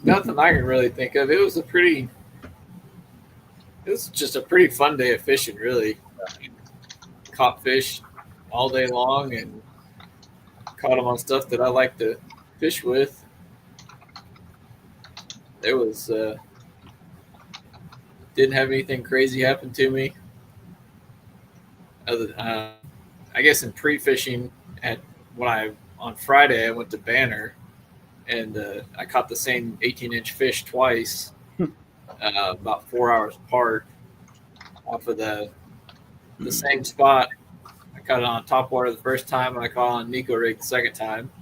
Nothing I can really think of. It was just a pretty fun day of fishing, really. Caught fish all day long and caught them on stuff that I like to fish with. There was didn't have anything crazy happen to me. I guess in pre-fishing on Friday I went to Banner and I caught the same 18-inch fish twice, about 4 hours apart, off of the same spot. I caught it on top water the first time, and I caught it on Nico rig the second time.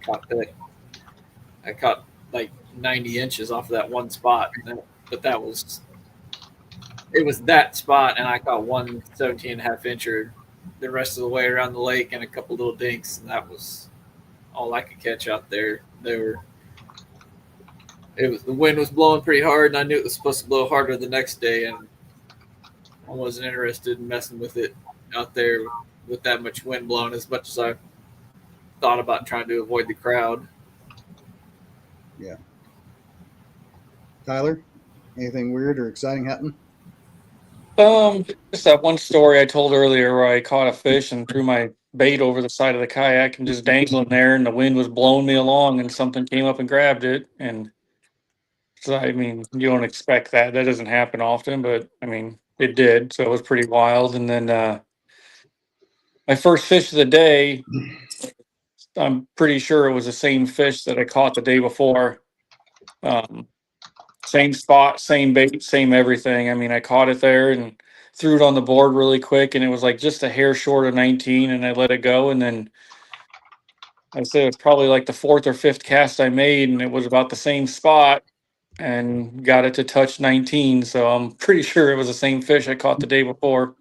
I caught like 90 inches off of that one spot, but it was that spot, and I caught one 17.5 incher the rest of the way around the lake and a couple little dinks, and that was all I could catch out there. The wind was blowing pretty hard, and I knew it was supposed to blow harder the next day, and I wasn't interested in messing with it out there with that much wind blowing as much as I thought about trying to avoid the crowd. Yeah. Tyler, anything weird or exciting happen? Just that one story I told earlier where I caught a fish and threw my bait over the side of the kayak and just dangling there, and the wind was blowing me along, and something came up and grabbed it. And so, I mean, you don't expect that. That doesn't happen often, but I mean, it did. So it was pretty wild. And then my first fish of the day, I'm pretty sure it was the same fish that I caught the day before. Same spot, same bait, same everything. I mean, I caught it there and threw it on the board really quick, and it was like just a hair short of 19, and I let it go. And then I'd say it was probably like the fourth or fifth cast I made, and it was about the same spot and got it to touch 19. So I'm pretty sure it was the same fish I caught the day before.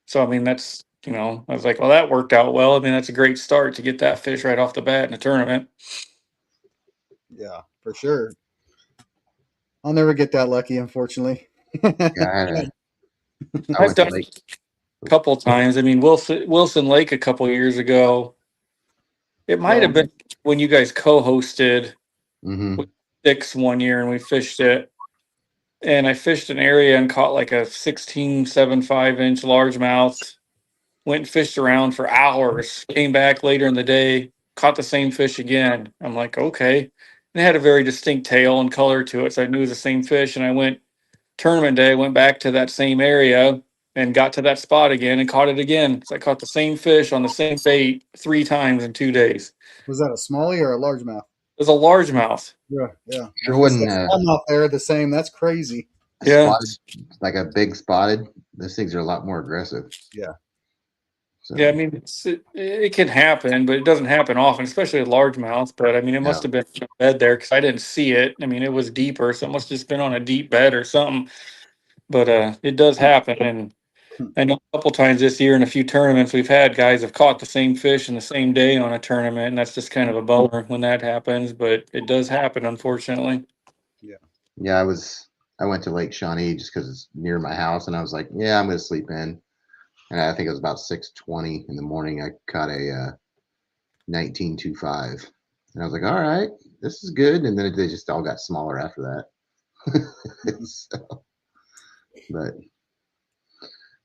So, I mean, that's, I was like, well, that worked out well. I mean, that's a great start to get that fish right off the bat in a tournament. Yeah, for sure. I'll never get that lucky, unfortunately. Yeah, I've done it a couple times. I mean, Wilson Lake a couple years ago. It might have been when you guys co-hosted with Six one year, and we fished it. And I fished an area and caught like a 16.75-inch largemouth. Went and fished around for hours. Came back later in the day, caught the same fish again. I'm like, okay. And it had a very distinct tail and color to it, so I knew it was the same fish. And I went tournament day, went back to that same area and got to that spot again and caught it again. So I caught the same fish on the same bait 3 times in 2 days. Was that a smallie or a largemouth? It was a largemouth. Yeah. Sure wouldn't. Smallmouth there the same. That's crazy. Yeah. Spotted, like a big spotted. Those things are a lot more aggressive. Yeah. So, Yeah, I mean, it can happen, but it doesn't happen often, especially a largemouth. But I mean, it must have been in a bed there because I didn't see it. I mean, it was deeper, so it must have just been on a deep bed or something. But it does happen. And I know a couple times this year in a few tournaments we've had guys have caught the same fish in the same day on a tournament, and that's just kind of a bummer when that happens. But it does happen, unfortunately. yeah, I went to Lake Shawnee just because it's near my house, and I was like, yeah, I'm going to sleep in. and I think it was about 6:20 in the morning. I caught a 19.25, and I was like, all right, this is good. And then they just all got smaller after that. So, but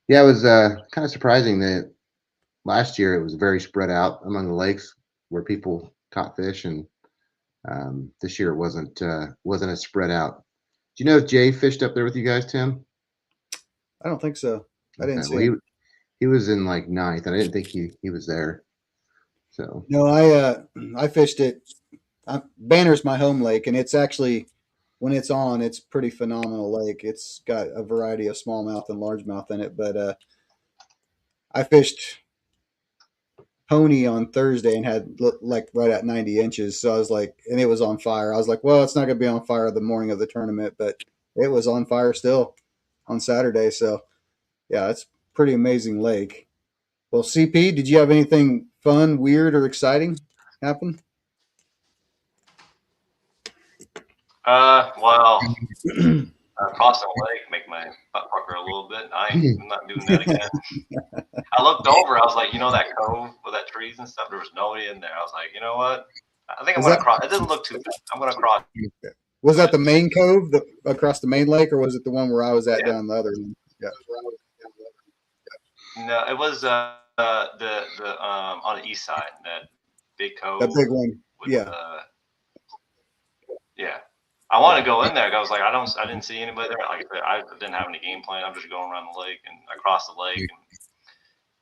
yeah, it was kind of surprising that last year it was very spread out among the lakes where people caught fish, and this year it wasn't as spread out. Do you know if Jay fished up there with you guys, Tim? I don't think so. I didn't Okay, see well, him. he was in like ninth, and I didn't think he was there. So No, I fished it. Banner's my home lake, and it's actually when it's on, it's pretty phenomenal lake. It's got a variety of smallmouth and largemouth in it. But I fished Pony on Thursday and had like right at 90 inches. So I was like, and it was on fire. I was like, well, it's not going to be on fire the morning of the tournament, but it was on fire still on Saturday. So yeah, it's pretty amazing lake. Well, CP, did you have anything fun, weird, or exciting happen? Well, crossing the lake make my butt pucker a little bit. I'm not doing that again. I looked over. I was like, that cove with that trees and stuff. There was nobody in there. I was like, you know what? I think I'm going to cross. It didn't look too bad. I'm going to cross. Was that the main cove across the main lake, or was it the one where I was at down the other one? Yeah. No, it was the on the east side, that big cove. That big one. With, yeah. Yeah. I wanted to go in there. I was like, I didn't see anybody there. Like I didn't have any game plan. I'm just going around the lake, and I crossed the lake, and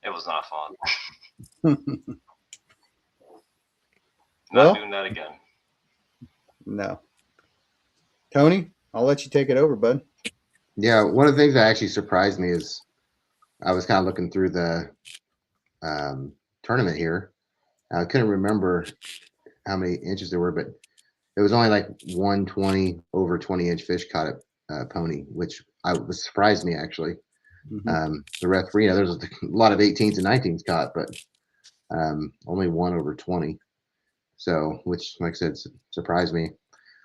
it was not fun. Not doing that again. No. Tony, I'll let you take it over, bud. Yeah, one of the things that actually surprised me is I was kind of looking through the tournament here. I couldn't remember how many inches there were, but it was only like 120 over 20-inch fish caught at Pony, which was surprised me actually. Mm-hmm. The referee, there's a lot of 18s and 19s caught, but only 1 over 20. So, which, like I said, surprised me.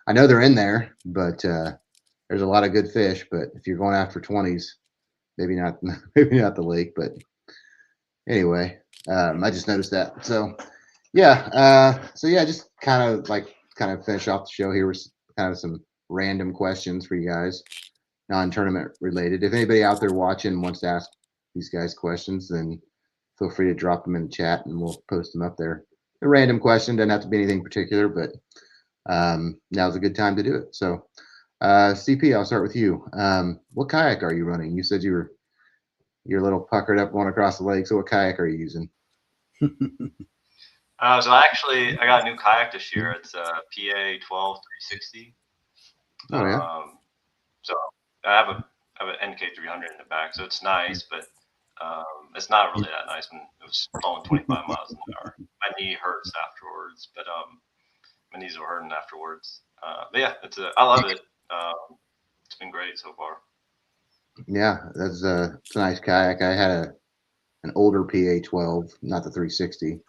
I know they're in there, but there's a lot of good fish. But if you're going after 20s, maybe not the lake. But anyway, I just noticed that. So yeah, just kind of finish off the show here with kind of some random questions for you guys, non-tournament related. If anybody out there watching wants to ask these guys questions, then feel free to drop them in the chat and we'll post them up there. A random question, doesn't have to be anything particular, but now's a good time to do it. So CP, I'll start with you. What kayak are you running? You said you're a little puckered up going across the lake. So what kayak are you using? So actually, I got a new kayak this year. It's a PA 12 360. Oh yeah. So I have an NK 300 in the back, so it's nice, but it's not really that nice when it was flowing 25 miles an hour. My knee hurts afterwards, but my knees were hurting afterwards. But yeah, I love it. It's been great so far. Yeah, it's a nice kayak. I had an older PA 12, not the 360.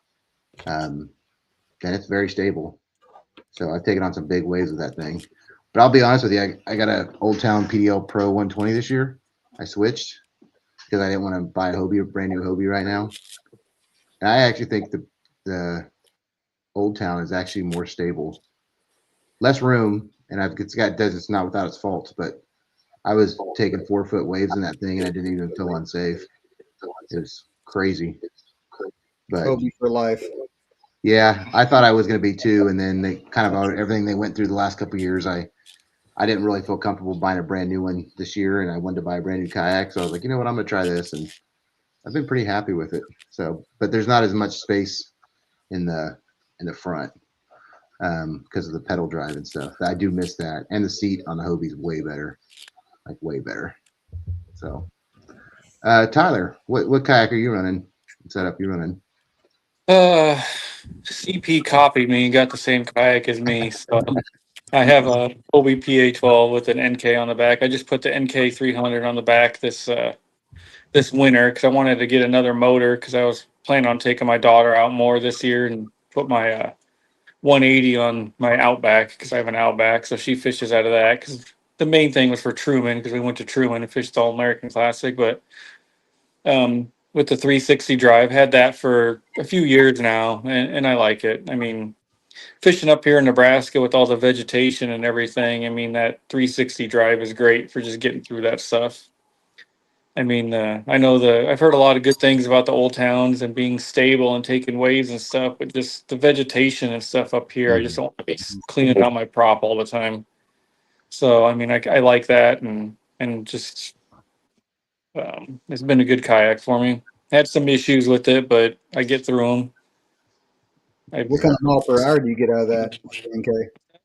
And it's very stable. So I've taken on some big waves with that thing. But I'll be honest with you, I got an Old Town PDL Pro 120 this year. I switched because I didn't want to buy a brand new Hobie right now. And I actually think the Old Town is actually more stable. Less room, and it's not without its faults, but I was taking 4-foot waves in that thing and I didn't even feel unsafe. It was crazy. But Hobie for life. Yeah, I thought I was going to be too, and then they kind of everything they went through the last couple of years. I didn't really feel comfortable buying a brand new one this year, and I wanted to buy a brand new kayak. So I was like, you know what, I'm going to try this, and I've been pretty happy with it. So, but there's not as much space in the front because of the pedal drive and stuff. I do miss that, and the seat on the Hobie is way better, like way better. So, Tyler, what kayak are you running? What setup you running? CP copied me and got the same kayak as me. So I have a Hobie PA12 with an NK on the back. I just put the NK 300 on the back this winter because I wanted to get another motor because I was planning on taking my daughter out more this year and put my 180 on my Outback because I have an Outback. So she fishes out of that because the main thing was for Truman because we went to Truman and fished the All-American Classic. But with the 360 drive. Had that for a few years now, and I like it. I mean, fishing up here in Nebraska with all the vegetation and everything, I mean, that 360 drive is great for just getting through that stuff. I mean, I know I've heard a lot of good things about the old towns and being stable and taking waves and stuff, but just the vegetation and stuff up here, I just don't want to be cleaning out my prop all the time. So, I mean, I like that, and just it's been a good kayak for me. Had some issues with it, but I get through them. What kind of mile per hour do you get out of that, NK?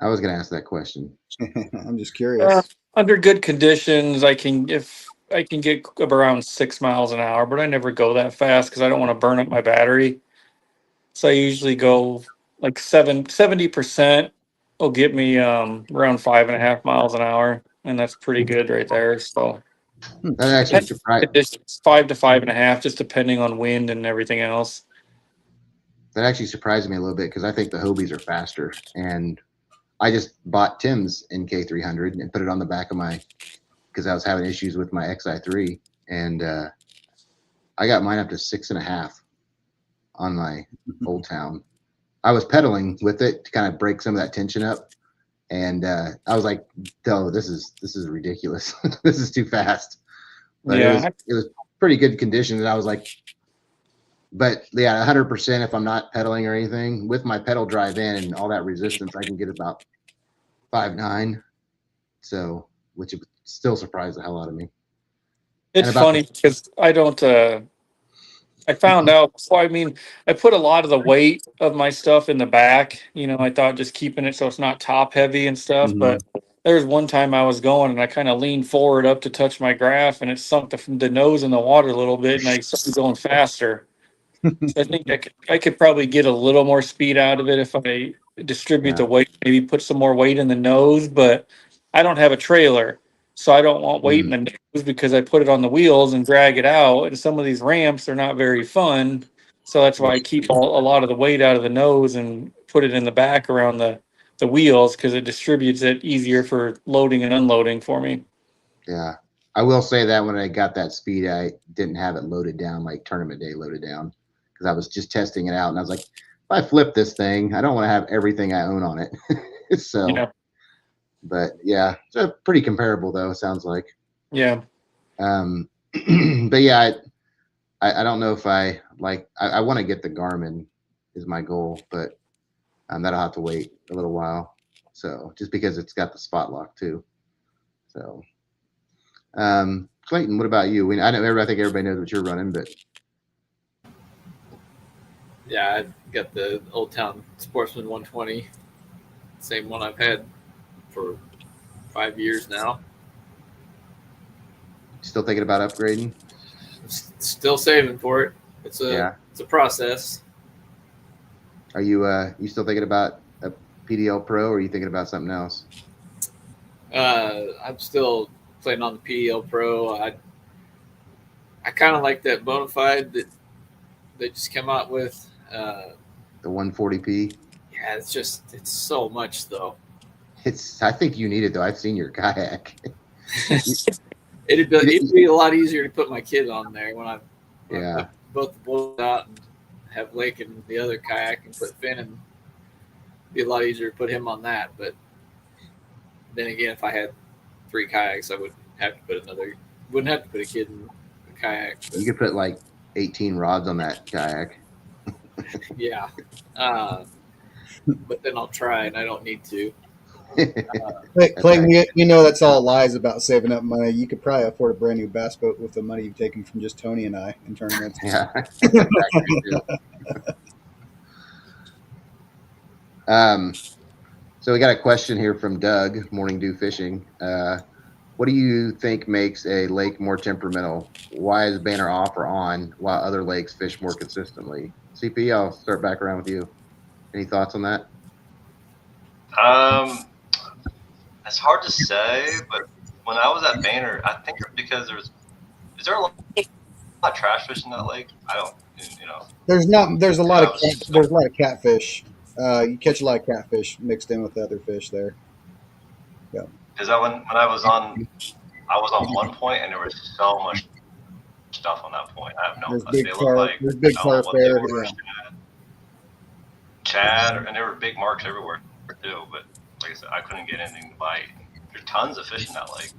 I was going to ask that question. I'm just curious. Under good conditions, I can get up around 6 miles an hour, but I never go that fast because I don't want to burn up my battery. So I usually go like 70% will get me around 5.5 miles an hour, and that's pretty good right there. So That actually surprised. it's 5 to 5.5, just depending on wind and everything else. That actually surprised me a little bit because I think the Hobies are faster, and I just bought Tim's NK300 and put it on the back of my, because I was having issues with my XI3, and I got mine up to 6.5 on my Old Town. I was pedaling with it to kind of break some of that tension up, and I was like, "Oh, this is ridiculous. This is too fast." But Yeah. it was pretty good condition, and I was like, but yeah, 100% if I'm not pedaling or anything with my pedal drive in and all that resistance, I can get about 5.9. So, which would still surprised the hell out of me. It's funny because I don't. I found out. So I mean, I put a lot of the weight of my stuff in the back. You know, I thought just keeping it so it's not top heavy and stuff. But there was one time I was going and I kind of leaned forward up to touch my graph, and it sunk the nose in the water a little bit, and I started going faster. So I think I could probably get a little more speed out of it if I distribute the weight, maybe put some more weight in the nose. But I don't have a trailer, so I don't want weight in the nose because I put it on the wheels and drag it out. And some of these ramps are not very fun, so that's why I keep a lot of the weight out of the nose and put it in the back around the wheels because it distributes it easier for loading and unloading for me. Yeah, I will say that when I got that speed, I didn't have it loaded down like tournament day loaded down because I was just testing it out, and I was like, if I flip this thing, I don't want to have everything I own on it. So, Yeah. But yeah, it's pretty comparable though. It sounds like. Yeah. But yeah, I don't know if I like. I want to get the Garmin is my goal, but that'll have to wait a little while. So just because it's got the spot lock too. So. Clayton, what about you? I think everybody knows what you're running, but yeah, I got the Old Town Sportsman 120, same one I've had for 5 years now. Still thinking about upgrading? Still saving for it. It's a process. Are you still thinking about a PDL Pro, or are you thinking about something else? I'm still playing on the PDL Pro. I kind of like that Bonafide that they just came out with. The 140p. Yeah, it's so much though. I think you need it though. I've seen your kayak. It'd be a lot easier to put my kid on there when I put both the boys out and have Lake and the other kayak and put Finn, and it'd be a lot easier to put him on that. But then again, if I had 3 kayaks, I wouldn't have to put a kid in a kayak. But, you could put like 18 rods on that kayak. Yeah. But then I'll try, and I don't need to. Clayton, you know that's all lies about saving up money. You could probably afford a brand new bass boat with the money you've taken from just Tony and I in tournaments. Yeah. So we got a question here from Doug, Morning Dew Fishing. What do you think makes a lake more temperamental? Why is Banner off or on while other lakes fish more consistently? CP, I'll start back around with you. Any thoughts on that? It's hard to say, but when I was at Banner, I think because is there a lot of trash fish in that lake? I don't, There's a lot of catfish. You catch a lot of catfish mixed in with the other fish there. Yeah. Because when I was on one point and there was so much stuff on that point. I have no There's clue. big They look carp. like, There's big I don't know carp what they there. were. Yeah. Chad, and there were big marks everywhere too. But like I said, I couldn't get anything to bite. There's tons of fish in that lake.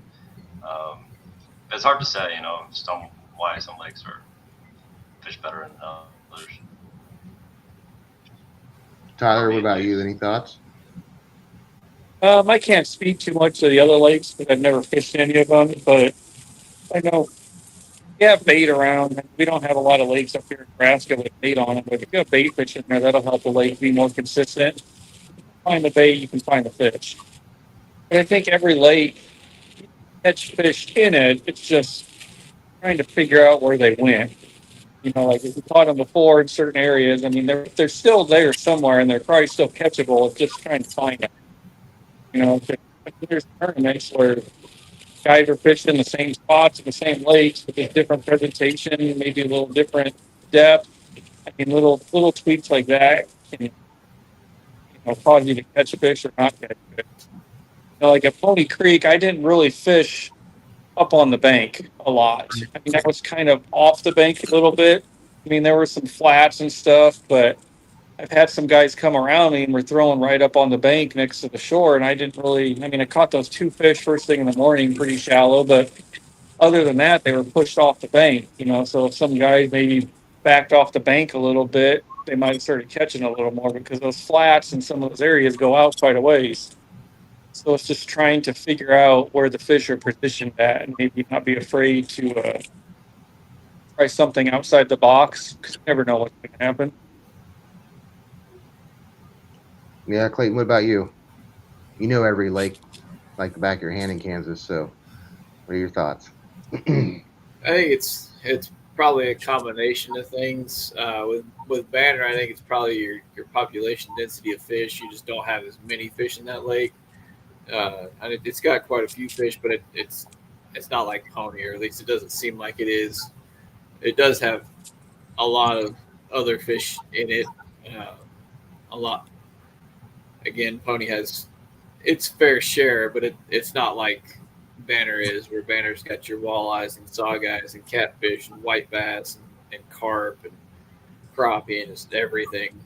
It's hard to say, why some lakes are fish better than others. Tyler, what about you? Any thoughts? I can't speak too much to the other lakes because I've never fished any of them, but I know we have bait around. We don't have a lot of lakes up here in Nebraska with bait on them, but if you have bait fish in there, that'll help the lake be more consistent. Find the bait, you can find the fish. But I think every lake catch fish in it. It's just trying to figure out where they went. Like if we caught them before in certain areas, I mean, they're still there somewhere, and they're probably still catchable. It's just trying to find them. There's tournaments where guys are fishing the same spots in the same lakes with a different presentation, maybe a little different depth. I mean, little tweaks like that can cause you to catch a fish or not catch a fish. Like at Pony Creek, I didn't really fish up on the bank a lot. I mean, that was kind of off the bank a little bit. I mean, there were some flats and stuff, but I've had some guys come around me and we're throwing right up on the bank next to the shore. And I caught those 2 fish first thing in the morning, pretty shallow, but other than that, they were pushed off the bank, so if some guys maybe backed off the bank a little bit, they might have started catching a little more because those flats in some of those areas go out quite a ways. So it's just trying to figure out where the fish are positioned at and maybe not be afraid to try something outside the box because you never know what's going to happen. Yeah, Clayton, what about you? You know every lake like the back of your hand in Kansas, so what are your thoughts? I think it's probably a combination of things. With Banner, I think it's probably your population density of fish. You just don't have as many fish in that lake. And it's got quite a few fish, but it's not like Pony, or at least it doesn't seem like it is. It does have a lot of other fish in it. A lot. Again, Pony has its fair share, but it's not like Banner is, where Banner's got your walleyes and saweyes and catfish and white bass and carp and crappie and just everything.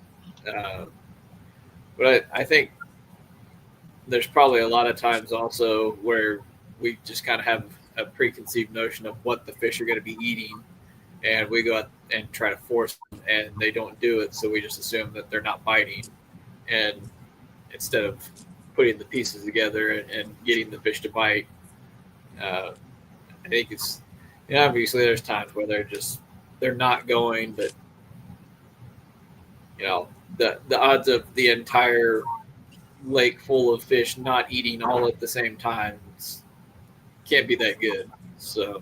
But I think there's probably a lot of times also where we just kind of have a preconceived notion of what the fish are going to be eating, and we go out and try to force them, and they don't do it, so we just assume that they're not biting, and instead of putting the pieces together and getting the fish to bite, I think it's, obviously there's times where they're not going, but the odds of the entire lake full of fish not eating all at the same time can't be that good. So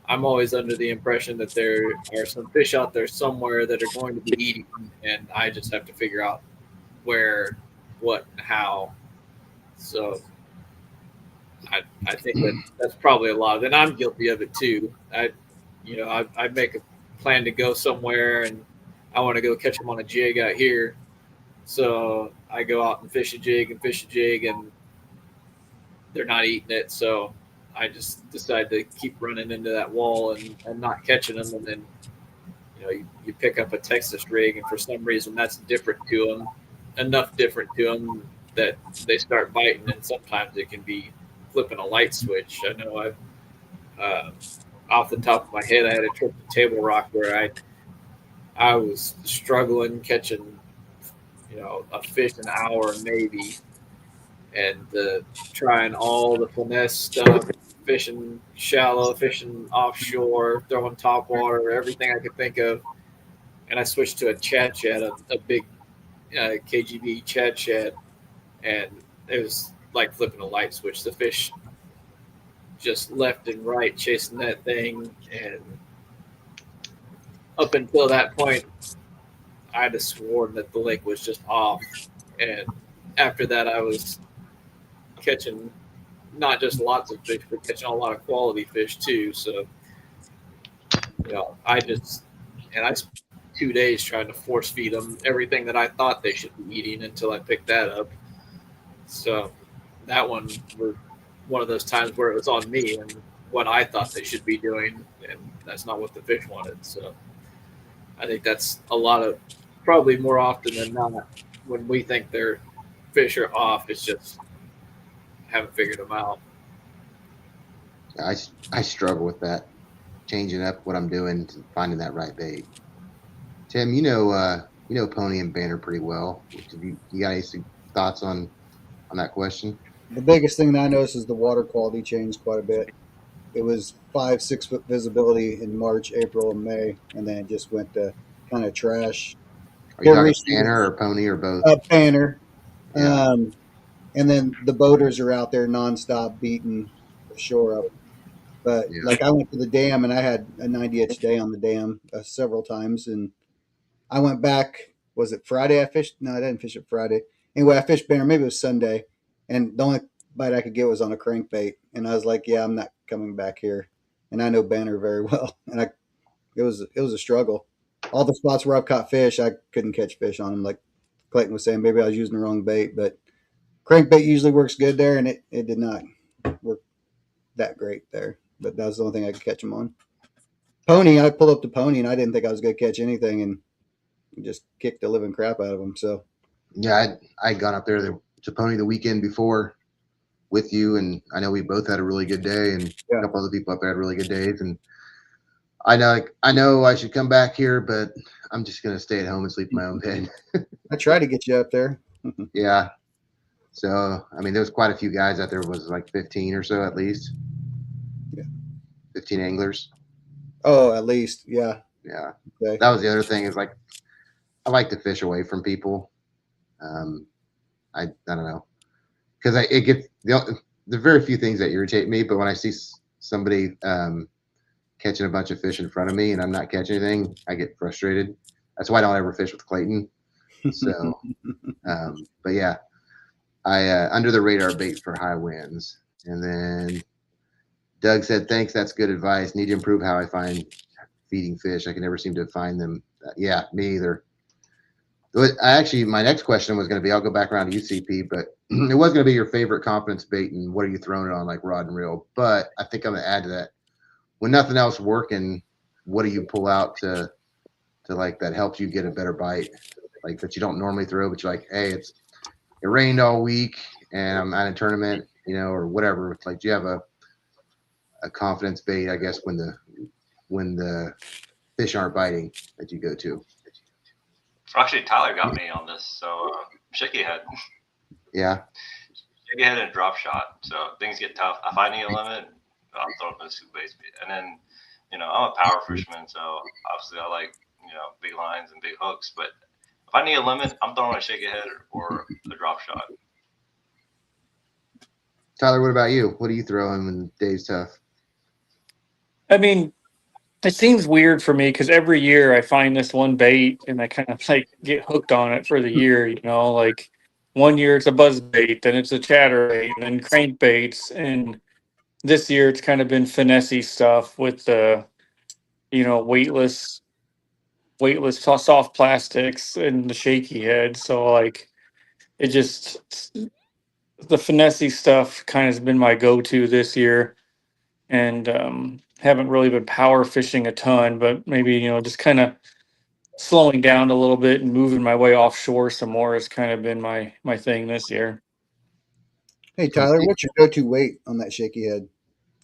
I'm always under the impression that there are some fish out there somewhere that are going to be eating, and I just have to figure out where, what, how. So I think that's probably a lot of it. And I'm guilty of it too. I make a plan to go somewhere and I want to go catch them on a jig out here. So I go out and fish a jig, and they're not eating it. So I just decide to keep running into that wall and not catching them. And then, you pick up a Texas rig, and for some reason that's different to them, enough different to them that they start biting. And sometimes it can be flipping a light switch. I know off the top of my head, I had a trip to Table Rock where I was struggling catching, a fish an hour maybe, and trying all the finesse stuff, fishing shallow, fishing offshore, throwing top water, everything I could think of. And I switched to a Chad shad, a big KGB Chad shad, and it was like flipping a light switch. The fish just left and right chasing that thing, and up until that point, I'd have sworn that the lake was just off. And after that, I was catching not just lots of fish, but catching a lot of quality fish too. So, I spent 2 days trying to force feed them everything that I thought they should be eating until I picked that up. So that one was one of those times where it was on me, and what I thought they should be doing, and that's not what the fish wanted. So I think that's a lot of, probably more often than not, when we think their fish are off, it's just haven't figured them out. I struggle with that, changing up what I'm doing to finding that right bait. Tim, you know Pony and Banner pretty well. You got any thoughts on that question? The biggest thing that I noticed is the water quality changed quite a bit. It was 5-6 foot visibility in March, April, and May, and then it just went to kind of trash. Are you talking Banner or Pony or both? Banner. Yeah. And then the boaters are out there nonstop beating the shore up. But Yeah. like I went to the dam and I had a 90-inch day on the dam several times, and I went back. Was it Friday I fished? No, I didn't fish it Friday. Anyway, I fished Banner. Maybe it was Sunday, and the only bite I could get was on a crankbait. And I was like, "Yeah, I'm not coming back here." And I know Banner very well, and it was a struggle. All the spots where I've caught fish, I couldn't catch fish on them. Like Clayton was saying, maybe I was using the wrong bait, but crankbait usually works good there, and it did not work that great there. But that was the only thing I could catch them on. Pony, I pulled up the Pony, and I didn't think I was going to catch anything, and just kicked the living crap out of them. So yeah, I'd gone up there to Pony the weekend before with you, and I know we both had a really good day, and a couple other people up there had really good days. And I know I should come back here, but I'm just gonna stay at home and sleep in my own bed. I tried to get you up there. Yeah. So I mean, there was quite a few guys out there. Was like 15 or so at least. Yeah. 15 anglers. Oh, at least, yeah. Yeah. Okay. That was the other thing, is like I like to fish away from people. I don't know, because it gets the very few things that irritate me, but when I see somebody catching a bunch of fish in front of me and I'm not catching anything, I get frustrated. That's why I don't ever fish with Clayton. So, but yeah, I under the radar bait for high winds. And then Doug said, "Thanks, that's good advice. Need to improve how I find feeding fish. I can never seem to find them." Yeah, me either. My next question was going to be, I'll go back around to UCP, but it was going to be your favorite confidence bait and what are you throwing it on, like rod and reel. But I think I'm going to add to that. When nothing else working, what do you pull out to like that helps you get a better bite, like that you don't normally throw, but you're like, hey, it rained all week and I'm at a tournament, or whatever. It's like, do you have a confidence bait, I guess, when the fish aren't biting that you go to? Actually, Tyler got me on this. So shaky head. Yeah. Shaky head and drop shot. So things get tough. If I need a limit, I'll throw up in a soup base. And then, I'm a power fisherman, so obviously I like, big lines and big hooks. But if I need a limit, I'm throwing a shaky head or a drop shot. Tyler, what about you? What are you throwing when the day's tough? I mean, it seems weird for me because every year I find this one bait and I kind of like get hooked on it for the year, like one year it's a buzz bait, then it's a chatter bait, and then crankbaits. And this year it's kind of been finessey stuff with the, weightless soft plastics and the shaky head. So like it just, the finessey stuff kind of has been my go-to this year. And haven't really been power fishing a ton, but maybe, just kind of slowing down a little bit and moving my way offshore some more has kind of been my thing this year. Hey, Tyler, what's your go-to weight on that shaky head?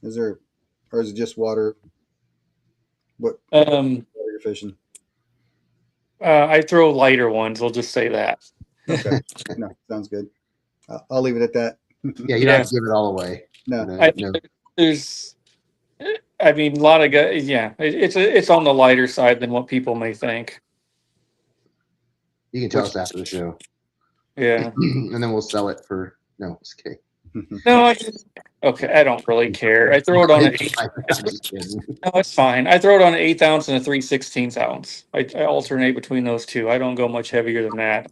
Or is it just water? What water you're fishing? I throw lighter ones. I'll just say that. Okay. No, sounds good. I'll leave it at that. Yeah, you don't have to give it all away. No. There's, a lot of guys. Yeah, it's on the lighter side than what people may think. You can tell us after the show. Yeah. And then we'll sell it for it's okay. No, okay. I don't really care. I throw it on No, it's fine. I throw it on an 1/8 ounce and a 3/16 ounce. I alternate between those two. I don't go much heavier than that.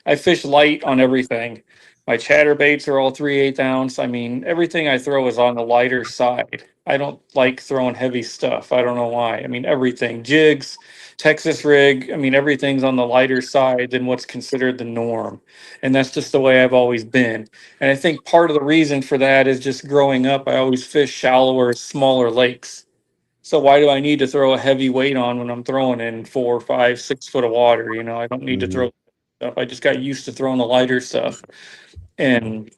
I fish light on everything. My chatterbaits are all 3/8 ounce. I mean, everything I throw is on the lighter side. I don't like throwing heavy stuff. I don't know why. I mean, everything, jigs, Texas rig. I mean, everything's on the lighter side than what's considered the norm. And that's just the way I've always been. And I think part of the reason for that is just growing up, I always fish shallower, smaller lakes. So why do I need to throw a heavy weight on when I'm throwing in 4, 5, 6 foot of water? I don't need to Mhm. throw stuff. I just got used to throwing the lighter stuff. And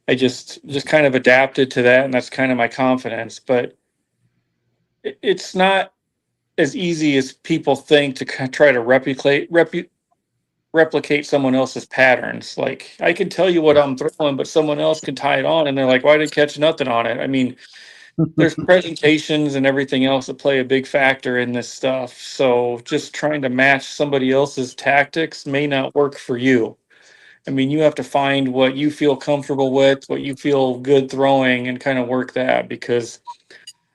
I just kind of adapted to that, and that's kind of my confidence. But it's not as easy as people think to try to replicate someone else's patterns. Like I can tell you what I'm throwing, but someone else can tie it on, and they're like, "Why did I catch nothing on it?" I mean, there's presentations and everything else that play a big factor in this stuff. So just trying to match somebody else's tactics may not work for you. I mean, you have to find what you feel comfortable with, what you feel good throwing, and kind of work that. Because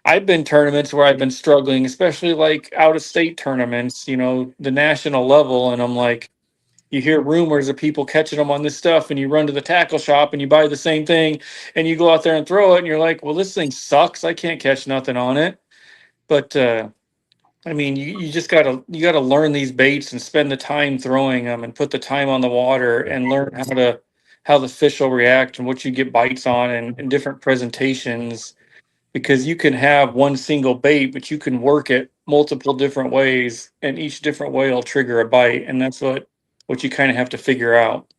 I've been tournaments where I've been struggling, especially like out of state tournaments, the national level. And I'm like, you hear rumors of people catching them on this stuff, and you run to the tackle shop and you buy the same thing and you go out there and throw it. And you're like, well, this thing sucks. I can't catch nothing on it. But, I mean, you just gotta learn these baits and spend the time throwing them and put the time on the water and learn how the fish will react and what you get bites on and different presentations, because you can have one single bait, but you can work it multiple different ways, and each different way will trigger a bite, and that's what you kind of have to figure out.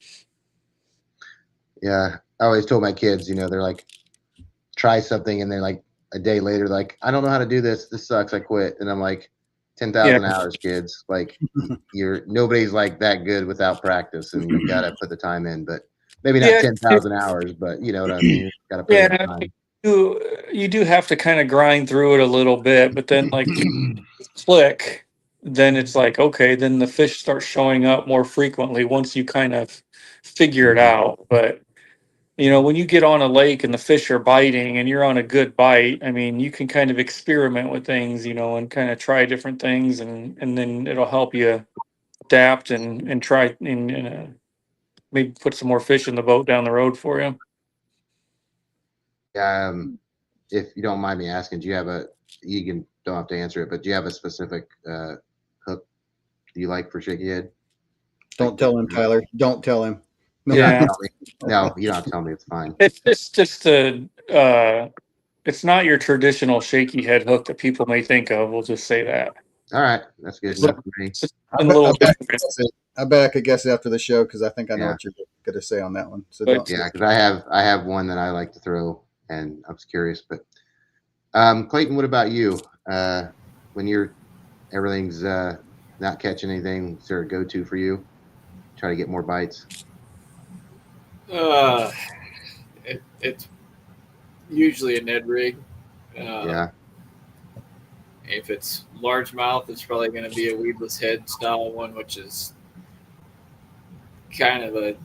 Yeah, I always told my kids, they're like, try something, and they're like, a day later, like, I don't know how to do this. This sucks. I quit. And I'm like, 10,000 Yeah. hours, kids. Like, nobody's like that good without practice, and you got to put the time in. But maybe not Yeah. 10,000 hours, but you know what I mean. Got to put in the Yeah. time. You do have to kind of grind through it a little bit, but then like click, then it's like, okay, then the fish start showing up more frequently once you kind of figure it out. But when you get on a lake and the fish are biting and you're on a good bite, I mean, you can kind of experiment with things, and kind of try different things, and then it'll help you adapt and try and maybe put some more fish in the boat down the road for you. Yeah, if you don't mind me asking, don't have to answer it, but do you have a specific hook you like for shaky head? Don't tell him, Tyler. Don't tell him. No, Yeah. No, you don't have to tell me. It's fine. It's just it's not your traditional shaky head hook that people may think of. We'll just say that. All right, that's good It's enough for me. it's just I a bet, little I, bet I, different. could guess it. I bet I could guess it after the show because I think I know Yeah. what you're going to say on that one. So But- don't. Yeah, because I have one that I like to throw, and I was curious. But Clayton, what about you? When everything's not catching anything, is there a go-to for you? Try to get more bites. It's usually a Ned rig. Yeah, If it's largemouth, it's probably going to be a weedless head style one, which is kind of a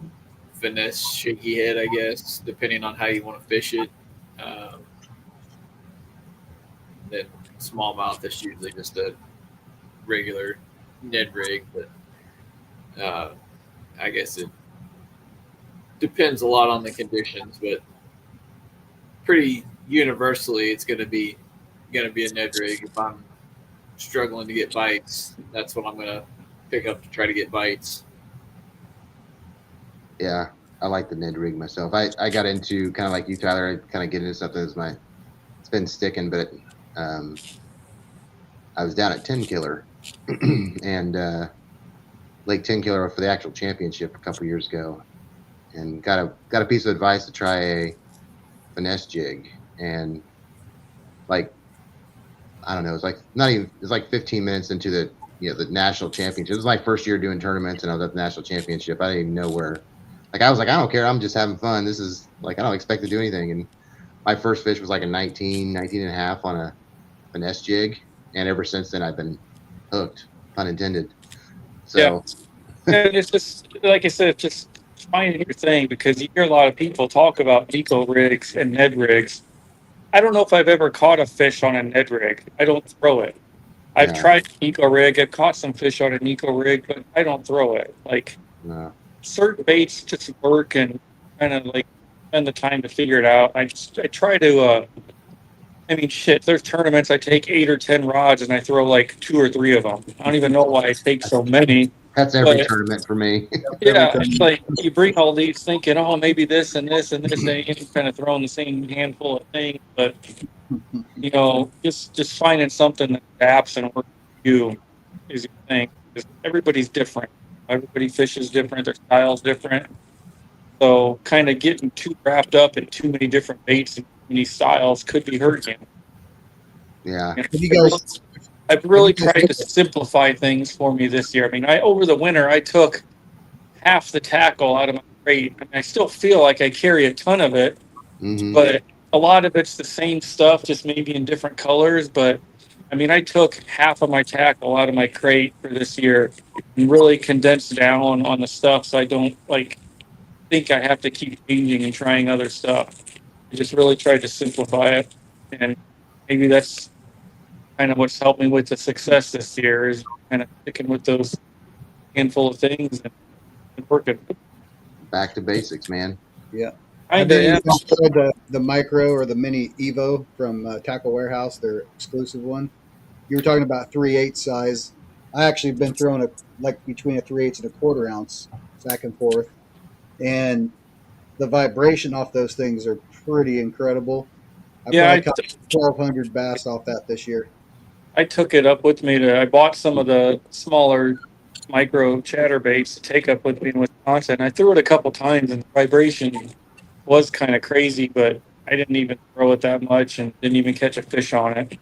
finesse shaky head, I guess, depending on how you want to fish it. Then smallmouth is usually just a regular Ned rig, but I guess it depends a lot on the conditions, but pretty universally, it's going to be a Ned rig. If I'm struggling to get bites, that's what I'm going to pick up to try to get bites. yeah. I like the Ned rig myself. I got into kind of like you, Tyler. I kind of get into something it's been sticking, but I was down at 10 Killer and Lake 10 Killer for the actual championship a couple years ago, and got a piece of advice to try a finesse jig, and like I don't know, it's like 15 minutes into the the national championship. It was my first year doing tournaments, and I was at the national championship. I didn't even know where. Like I was like, I don't care. I'm just having fun. This is like I don't expect to do anything. And my first fish was like a 19 and a half on a finesse jig, and ever since then I've been hooked, pun intended. So And it's just like I said, just finding your thing, because you hear a lot of people talk about eco rigs and Ned rigs. I don't know if I've ever caught a fish on a Ned rig. I don't throw it. I've Yeah. tried an eco rig. I've caught some fish on an eco rig, but I don't throw it. Like no. certain baits just work, and kind of like spend the time to figure it out. I try to. I mean, shit. There's tournaments I take 8 or 10 rods and I throw like 2 or 3 of them. I don't even know why I take so many. That's every But tournament for me. yeah, it's like you bring all these thinking, oh, maybe this and this and this, and you're kind of throwing the same handful of things. But you know, just finding something that adapts and works for you is your thing. 'Cause everybody's different. Everybody fishes different. Their style's different. So kind of getting too wrapped up in too many different baits and too many styles could be hurting you. Yeah. And Have you guys? I've really tried to simplify things for me this year. I mean, over the winter I took half the tackle out of my crate. I mean, I still feel like I carry a ton of it, Hmm. but a lot of it's the same stuff, just maybe in different colors. But I mean, I took half of my tackle out of my crate for this year and really condensed down on the stuff so I don't like think I have to keep changing and trying other stuff. I just really tried to simplify it, and maybe that's kind of what's helped me with the success this year is kind of sticking with those handful of things and working. Back to basics, man. Yeah. I Have you did. tried the micro or the mini Evo from Tackle Warehouse, their exclusive one? You were talking about 3/8 size. I actually been throwing like between a 3/8 and a quarter ounce back and forth, and the vibration off those things are pretty incredible. I Yeah, probably caught 1,200 bass off that this year. I took it up with me I bought some of the smaller micro chatterbaits to take up with me in Wisconsin. I threw it a couple times and the vibration was kind of crazy, but I didn't even throw it that much and didn't even catch a fish on it.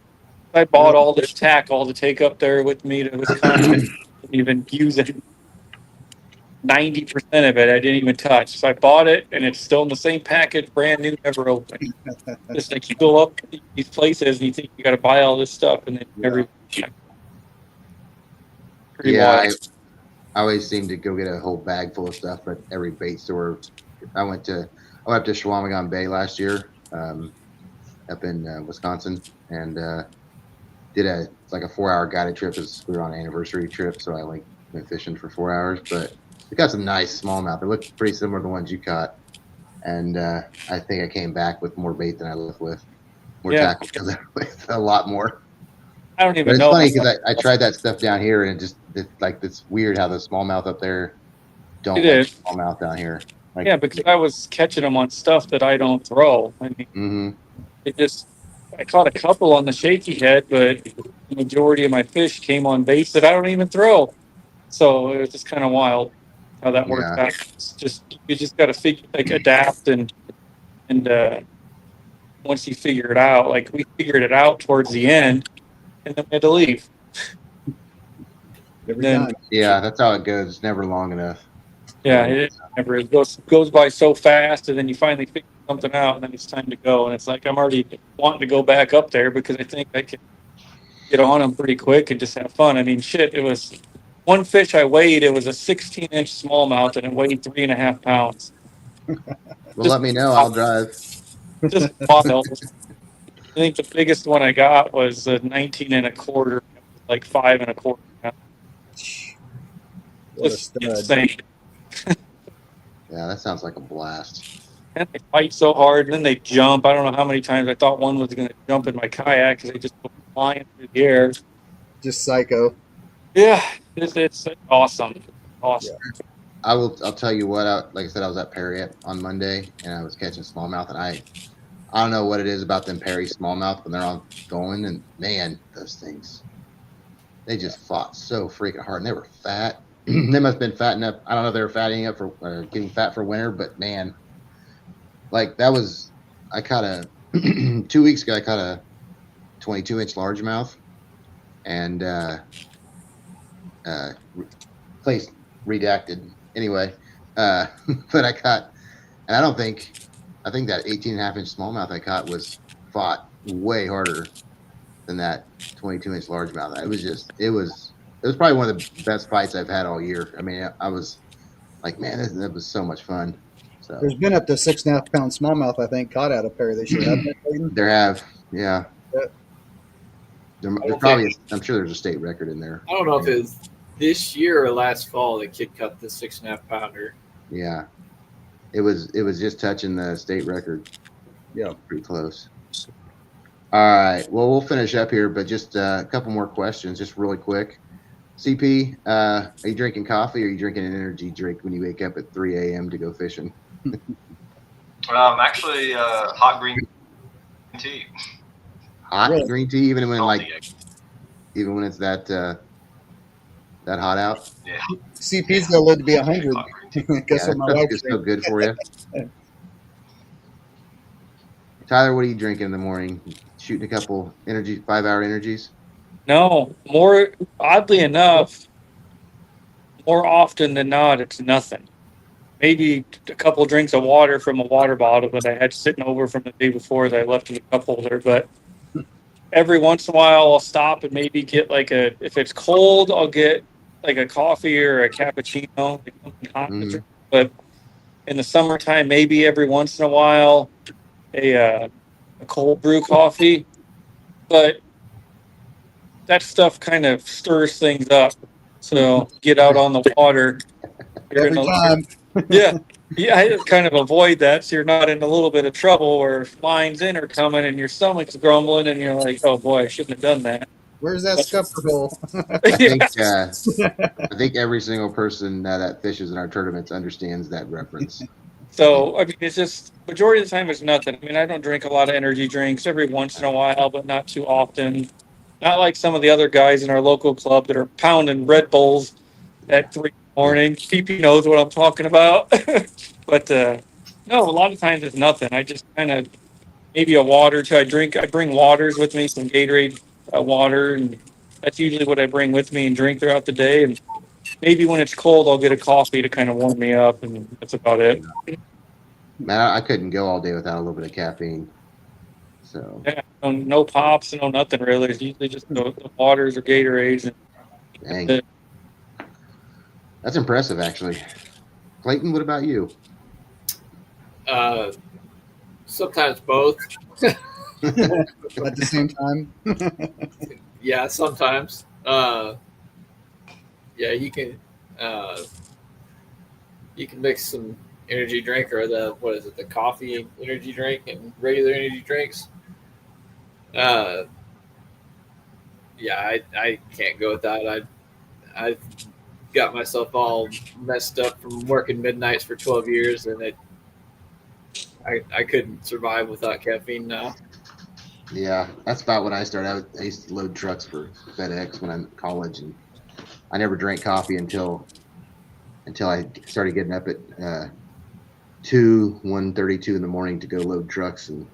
I bought all this tackle to take up there with me to Wisconsin. Didn't even use it. 90% of it I didn't even touch. So I bought it and it's still in the same package, brand new, never opened. Just like you go up to these places and you think you got to buy all this stuff and then every pretty Yeah, wild. I always seem to go get a whole bag full of stuff at every bait store. I went to Shawnee Bay last year, up in Wisconsin, and did like a 4-hour guided trip because we were on an anniversary trip. So I like went fishing for 4 hours, but we got some nice smallmouth. They looked pretty similar to the ones you caught, and I think I came back with more bait than I left with, more Yeah. tackle with a lot more. I don't But even it's know. funny because I tried that stuff down here, and it's weird how the smallmouth up there don't It like is. smallmouth down here. Like, Yeah, because I was catching them on stuff that I don't throw. I mean, mm-hmm. I caught a couple on the shaky head, but the majority of my fish came on baits that I don't even throw. So it was just kind of wild how that works Yeah. out. It's just you just got to adapt and once you figure it out, like we figured it out towards the end, and then we had to leave. Every Then time. Yeah, that's how it goes. It's never long enough. yeah, it goes by so fast, and then you finally figure something out, and then it's time to go. And it's like I'm already wanting to go back up there because I think I can get on them pretty quick and just have fun. I mean, shit, it was one fish I weighed. It was a 16-inch smallmouth, and it weighed 3.5 pounds. Well, Just let me know. I'll drive. Just wild. I think the biggest one I got was a 19 and a quarter, like 5 1/4 pounds. What a Just stud. insane. Yeah, that sounds like a blast. And they fight so hard, and then they jump. I don't know how many times I thought one was going to jump in my kayak because they just go flying through the air. Just psycho. Yeah, it's awesome. Awesome. I'll tell you what. Like I said, I was at Perry on Monday, and I was catching smallmouth, and I don't know what it is about them Perry smallmouth when they're all going, and man, those things, they just fought so freaking hard, and they were fat. They must have been fattening up. I don't know if they were fattening up for getting fat for winter, but man, like I caught a 2 weeks ago. I caught a 22-inch largemouth, and place redacted anyway. But I caught, and I think that 18.5-inch smallmouth I caught fought way harder than that 22-inch largemouth. It was probably one of the best fights I've had all year. I mean, I was like, man, that was so much fun. So There's been up to 6.5 pound smallmouth, I think, caught out of Perry this year. Hasn't there, Clayton? there have, yeah. Yeah. There probably I'm sure there's a state record in there. I don't know if it was this year or last fall the kid cut the 6.5 pounder. Yeah. It was just touching the state record. Yeah. Pretty close. All right. Well, we'll finish up here, but just a couple more questions, just really quick. CP, are you drinking coffee or are you drinking an energy drink when you wake up at 3 a.m. to go fishing? Actually, hot green tea. Hot Really? green tea, even when Salty, even when it's that that hot out. yeah. CP's gonna live to be 100. Hot green tea. Guess Yeah, what my that wife stuff's so drinks. good for you. Tyler, what are you drinking in the morning? Shooting a couple 5-hour energies? No, more oddly enough, more often than not, it's nothing. Maybe a couple drinks of water from a water bottle that I had sitting over from the day before that I left in the cup holder. But every once in a while, I'll stop and maybe get if it's cold, I'll get like a coffee or a cappuccino, like something hot to drink. But in the summertime, maybe every once in a while, a cold brew coffee. But that stuff kind of stirs things up. So get out on the water. Every time. Yeah. I kind of avoid that so you're not in a little bit of trouble where lines in are coming and your stomach's grumbling and you're like, oh boy, I shouldn't have done that. Where's that scupper hole? I think every single person that fishes in our tournaments understands that reference. So, I mean, it's just majority of the time it's nothing. I mean, I don't drink a lot of energy drinks every once in a while, but not too often. Not like some of the other guys in our local club that are pounding Red Bulls at 3 in the morning. CP knows what I'm talking about. But no, a lot of times it's nothing. I just kind of maybe a water too. I bring waters with me, some Gatorade water, and that's usually what I bring with me and drink throughout the day. And maybe when it's cold, I'll get a coffee to kind of warm me up, and that's about it. Man, I couldn't go all day without a little bit of caffeine. So Yeah, no pops, no nothing really. It's usually just the waters or Gatorades. And dang. That's impressive, actually. Clayton, what about you? Sometimes both. At the same time. Yeah, sometimes. Yeah, you can mix some energy drink or the coffee energy drink and regular energy drinks. Yeah, I can't go with that. I got myself all messed up from working midnights for 12 years, and I couldn't survive without caffeine now. Yeah, that's about when I started. I used to load trucks for FedEx when I'm in college, and I never drank coffee until I started getting up at 1:32 in the morning to go load trucks, and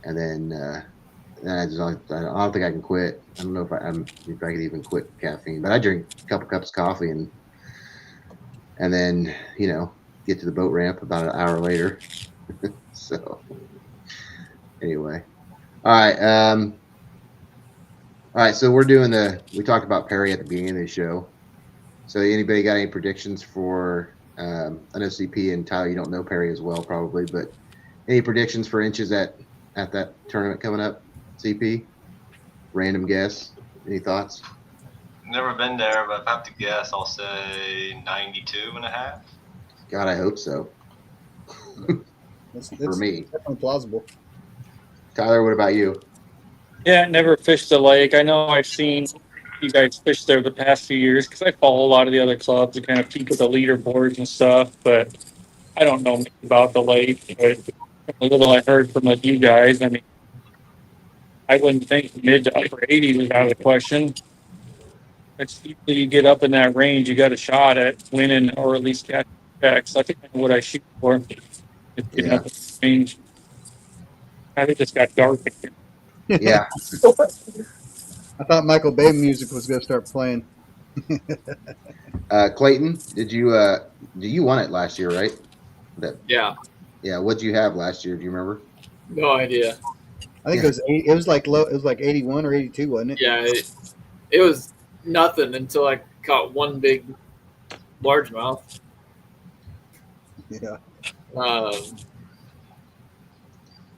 then I don't think I can quit. I don't know if I could even quit caffeine, but I drink a couple cups of coffee and then get to the boat ramp about an hour later. So anyway, all right. So we're doing we talked about Perry at the beginning of the show. So anybody got any predictions for? I know CP and Tyler, you don't know Perry as well probably, but any predictions for inches at that tournament coming up? CP, random guess. Any thoughts? Never been there, but if I have to guess, I'll say 92.5. God, I hope so. That's For me, definitely plausible. Tyler, what about you? Yeah, never fished the lake. I know I've seen you guys fish there the past few years because I follow a lot of the other clubs and kind of peek at the leaderboards and stuff, but I don't know much about the lake. But from the little I heard from you guys, I mean, I wouldn't think mid to upper 80s was out of the question. It's usually you get up in that range, you got a shot at winning or at least catching checks. I think that's what I shoot for. It's getting up in the range. I think it just got dark again. Yeah. I thought Michael Bay music was going to start playing. Clayton, did you won it last year, right? Yeah. Yeah. What'd you have last year? Do you remember? No idea. I think it was like low. It was like 81 or 82, wasn't it? Yeah, it was nothing until I caught one big largemouth. Yeah.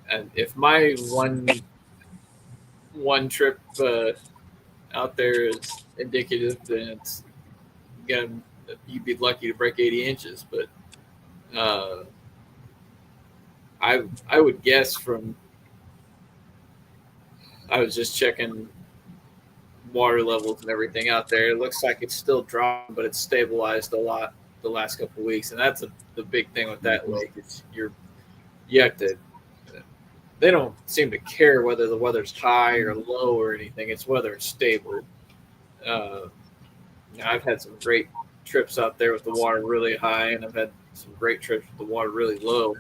And if my one trip out there is indicative, then you'd be lucky to break 80 inches. But I would guess from I was just checking water levels and everything out there. It looks like it's still dropping, but it's stabilized a lot the last couple of weeks, and that's the big thing with that lake. Is you have to. They don't seem to care whether the weather's high or low or anything. It's whether it's stable. I've had some great trips out there with the water really high, and I've had some great trips with the water really low.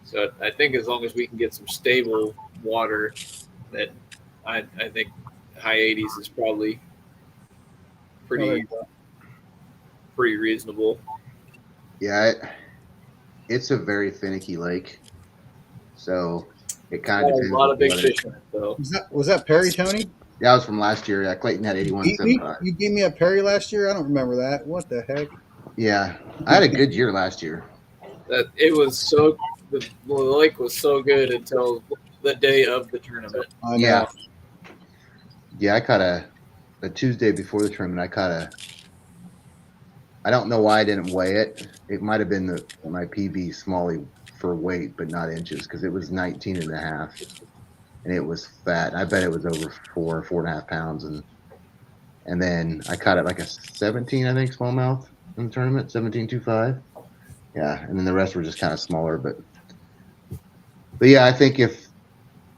So I think as long as we can get some stable water, that I think high 80s is probably pretty reasonable. Yeah, it's a very finicky lake, so it kind of A depends. lot of big on the fish in it, though. Was that Perry, Tony? Yeah, that was from last year. Yeah, Clayton had 81.75. You beat me at Perry last year? I don't remember that. What the heck? Yeah, I had a good year last year. That it was so the lake was so good until the day of the tournament. I know. Yeah, I caught the Tuesday before the tournament. I don't know why I didn't weigh it. It might have been my PB Smalley for weight, but not inches, because it was 19 and a half, and it was fat. I bet it was over 4.5 pounds, and then I caught it like a 17, I think, smallmouth in the tournament, 17.25. Yeah, and then the rest were just kind of smaller, but yeah, I think if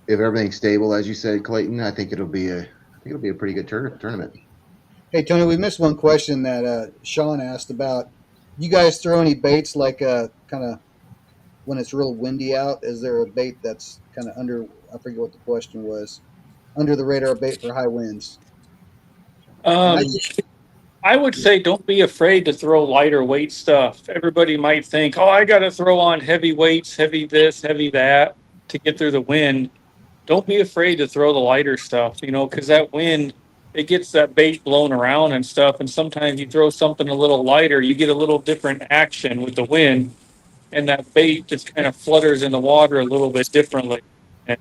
everything's stable, as you said, Clayton, I think it'll be a pretty good tournament. Hey, Tony, we missed one question that Sean asked about. You guys throw any baits like kind of when it's real windy out? Is there a bait that's kind of under, I forget what the question was, under the radar bait for high winds? I would say don't be afraid to throw lighter weight stuff. Everybody might think, oh, I got to throw on heavy weights, heavy this, heavy that to get through the wind. Don't be afraid to throw the lighter stuff, because that wind, it gets that bait blown around and stuff. And sometimes you throw something a little lighter, you get a little different action with the wind, and that bait just kind of flutters in the water a little bit differently. And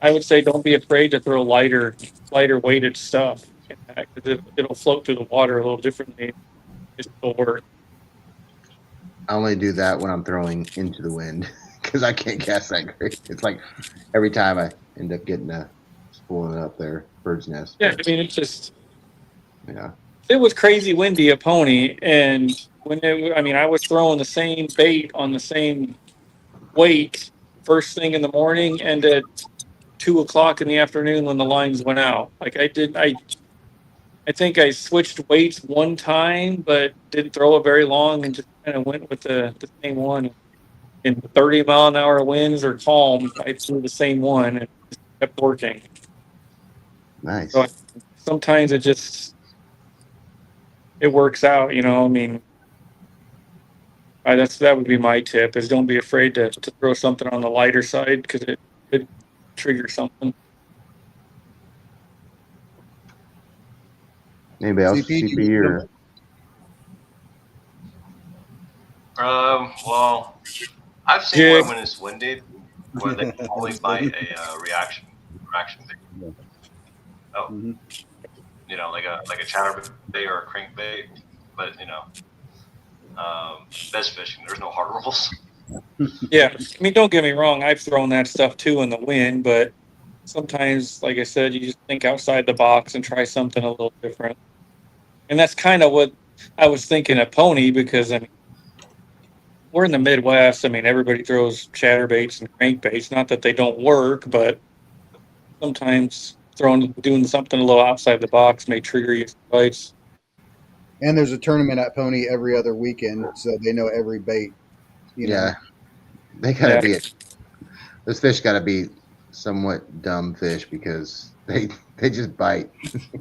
I would say don't be afraid to throw lighter weighted stuff. It'll float through the water a little differently. It'll work. I only do that when I'm throwing into the wind because I can't cast that great. It's like every time I end up getting spooling it up there, bird's nest. Yeah, I mean, it's just, yeah. It was crazy windy at Pony, and I was throwing the same bait on the same weight first thing in the morning and at 2:00 in the afternoon when the lines went out. Like I think I switched weights one time, but didn't throw it very long and just kind of went with the same one. In 30-mile-an-hour winds or calm, I threw the same one and it just kept working. Nice. So sometimes it works out, I mean, that would be my tip, is don't be afraid to throw something on the lighter side because it could trigger something. Anybody else? CP or? Well, I've seen where when it's windy, where they only bite a reaction bait. Oh, like a chatterbait or a crankbait, but best fishing. There's no hard rules. Yeah, I mean, don't get me wrong. I've thrown that stuff too in the wind, but sometimes, like I said, you just think outside the box and try something a little different. And that's kind of what I was thinking at Pony, because I mean, we're in the Midwest. I mean, everybody throws chatterbaits and crankbaits. Not that they don't work, but sometimes doing something a little outside the box may trigger you some bites. And there's a tournament at Pony every other weekend, so they know every bait. Yeah, they gotta be those fish gotta be somewhat dumb fish because they just bite.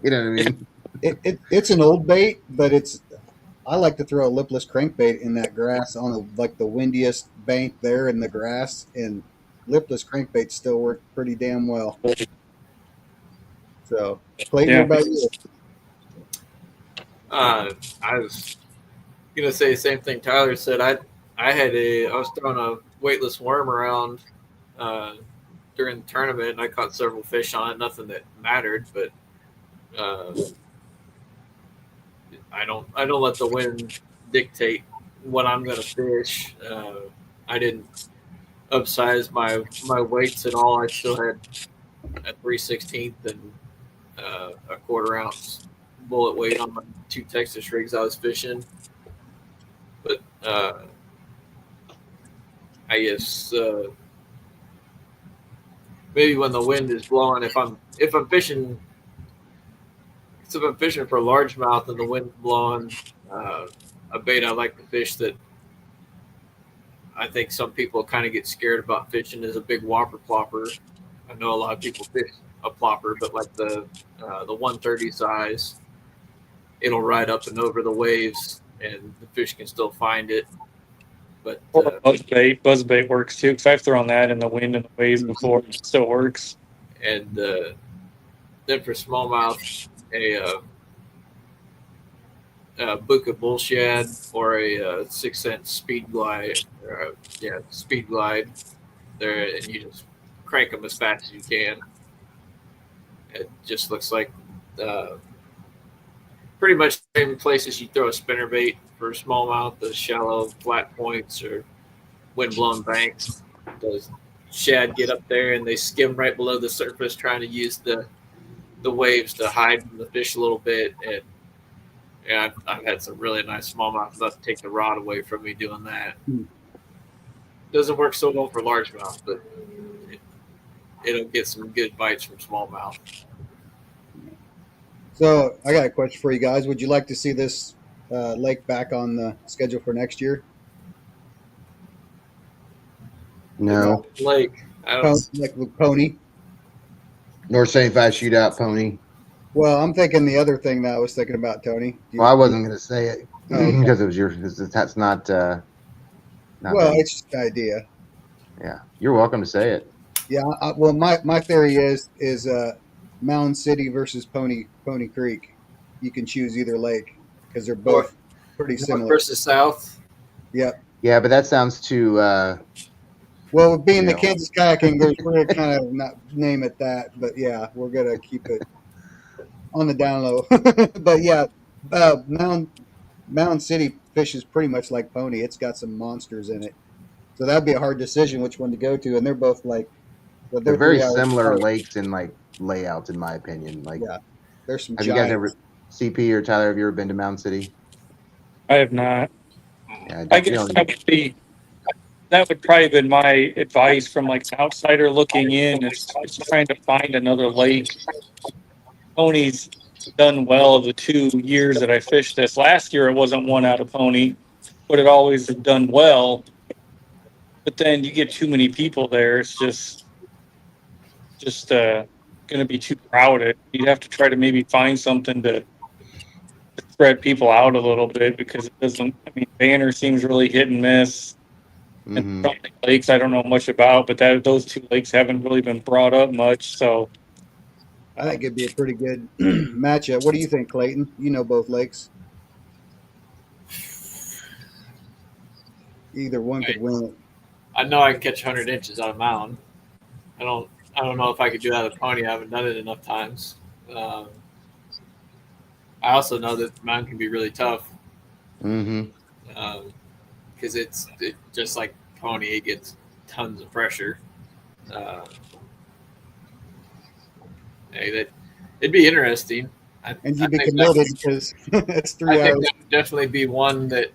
You know what I mean? It's an old bait, but I like to throw a lipless crankbait in that grass on the windiest bank there in the grass, and lipless crankbaits still work pretty damn well. So, Clayton, what about you? I was gonna say the same thing Tyler said. I was throwing a weightless worm around during the tournament, and I caught several fish on it. Nothing that mattered, but I don't let the wind dictate what I'm going to fish. I didn't upsize my weights at all. I still had a 3/16 and a 1/4 ounce bullet weight on my 2 Texas rigs I was fishing. But I guess maybe when the wind is blowing, if I'm fishing, so if I'm fishing for largemouth and the wind's blowing, a bait I like to fish that I think some people kind of get scared about fishing is a big whopper plopper. I know a lot of people fish a plopper, but like the 130 size, it'll ride up and over the waves, and the fish can still find it. But Buzzbait works too, because I've thrown that in the wind and the waves before. It still works. And then for smallmouth, a Buka bull shad or a 6 cent speed glide, speed glide there, and you just crank them as fast as you can. It just looks like pretty much the same places you throw a spinnerbait for smallmouth, the shallow flat points or wind-blown banks. Those shad get up there and they skim right below the surface, trying to use the waves to hide from the fish a little bit. And yeah, I've had some really nice smallmouth enough to take the rod away from me doing that. Doesn't work so well for largemouth, but it'll get some good bites from smallmouth. So I got a question for you guys. Would you like to see this lake back on the schedule for next year? No. Lake, I don't. Like with Pony? North 75 Shootout Pony. Well, I'm thinking the other thing that I was thinking about, Tony. Well, I wasn't going to say it okay. because it was yours. That's not. Well, me. it's just an idea. Yeah, you're welcome to say it. Yeah. Well, my theory is Mound City versus Pony Creek. You can choose either lake because they're both pretty similar. North versus south. Yep. Yeah, but that sounds too. Well, being the Kansas Kayak Anglers, we're gonna kind of not name it that, but yeah, we're gonna keep it on the down low. But yeah, Mound City fishes pretty much like Pony. It's got some monsters in it, so that'd be a hard decision which one to go to. And they're both like, well, they're very 3 hours similar apart. lakes and like layouts, in my opinion. Like, Yeah, there's some. have giants. you guys ever, CP or Tyler, have you ever been to Mound City? I have not. Yeah, I guess that would probably have been my advice from like an outsider looking in. It's trying to find another lake. Pony's done well the 2 years that I fished this. Last year it wasn't one out of Pony, but it always had done well. But then you get too many people there. It's just going to be too crowded. You'd have to try to maybe find something to spread people out a little bit, because it doesn't. I mean, Banner seems really hit and miss. And lakes I don't know much about, but those 2 lakes haven't really been brought up much. So I think it'd be a pretty good matchup. What do you think, Clayton? You know both lakes. Either one could win it. I know I can catch 100 inches on a mound. I don't know if I could do that with Pony. I haven't done it enough times. I also know that the mound can be really tough. Because it's just like Pony, it gets tons of pressure. It'd be interesting. And you'd be committed because it's 3 hours. I think that would definitely be one that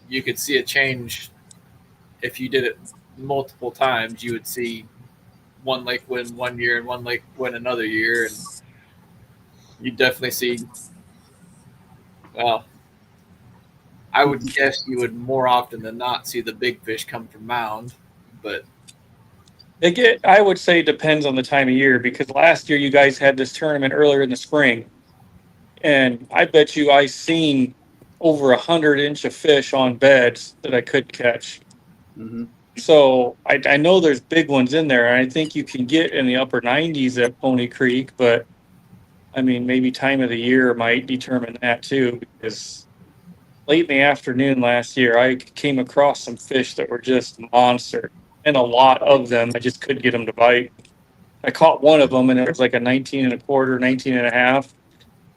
you could see a change if you did it multiple times. You would see one lake win one year and one lake win another year, and you definitely see. Well, I would guess you would more often than not see the big fish come from mound, but I would say it depends on the time of year, because last year you guys had this tournament earlier in the spring, and I bet you I seen over 100 inch of fish on beds that I could catch. So I know there's big ones in there, and I think you can get in the upper 90s at Pony Creek, but I mean, maybe time of the year might determine that too, because late in the afternoon last year, I came across some fish that were just monster, and a lot of them. I just couldn't get them to bite. I caught one of them, and it was like a 19 and a quarter, 19 and a half,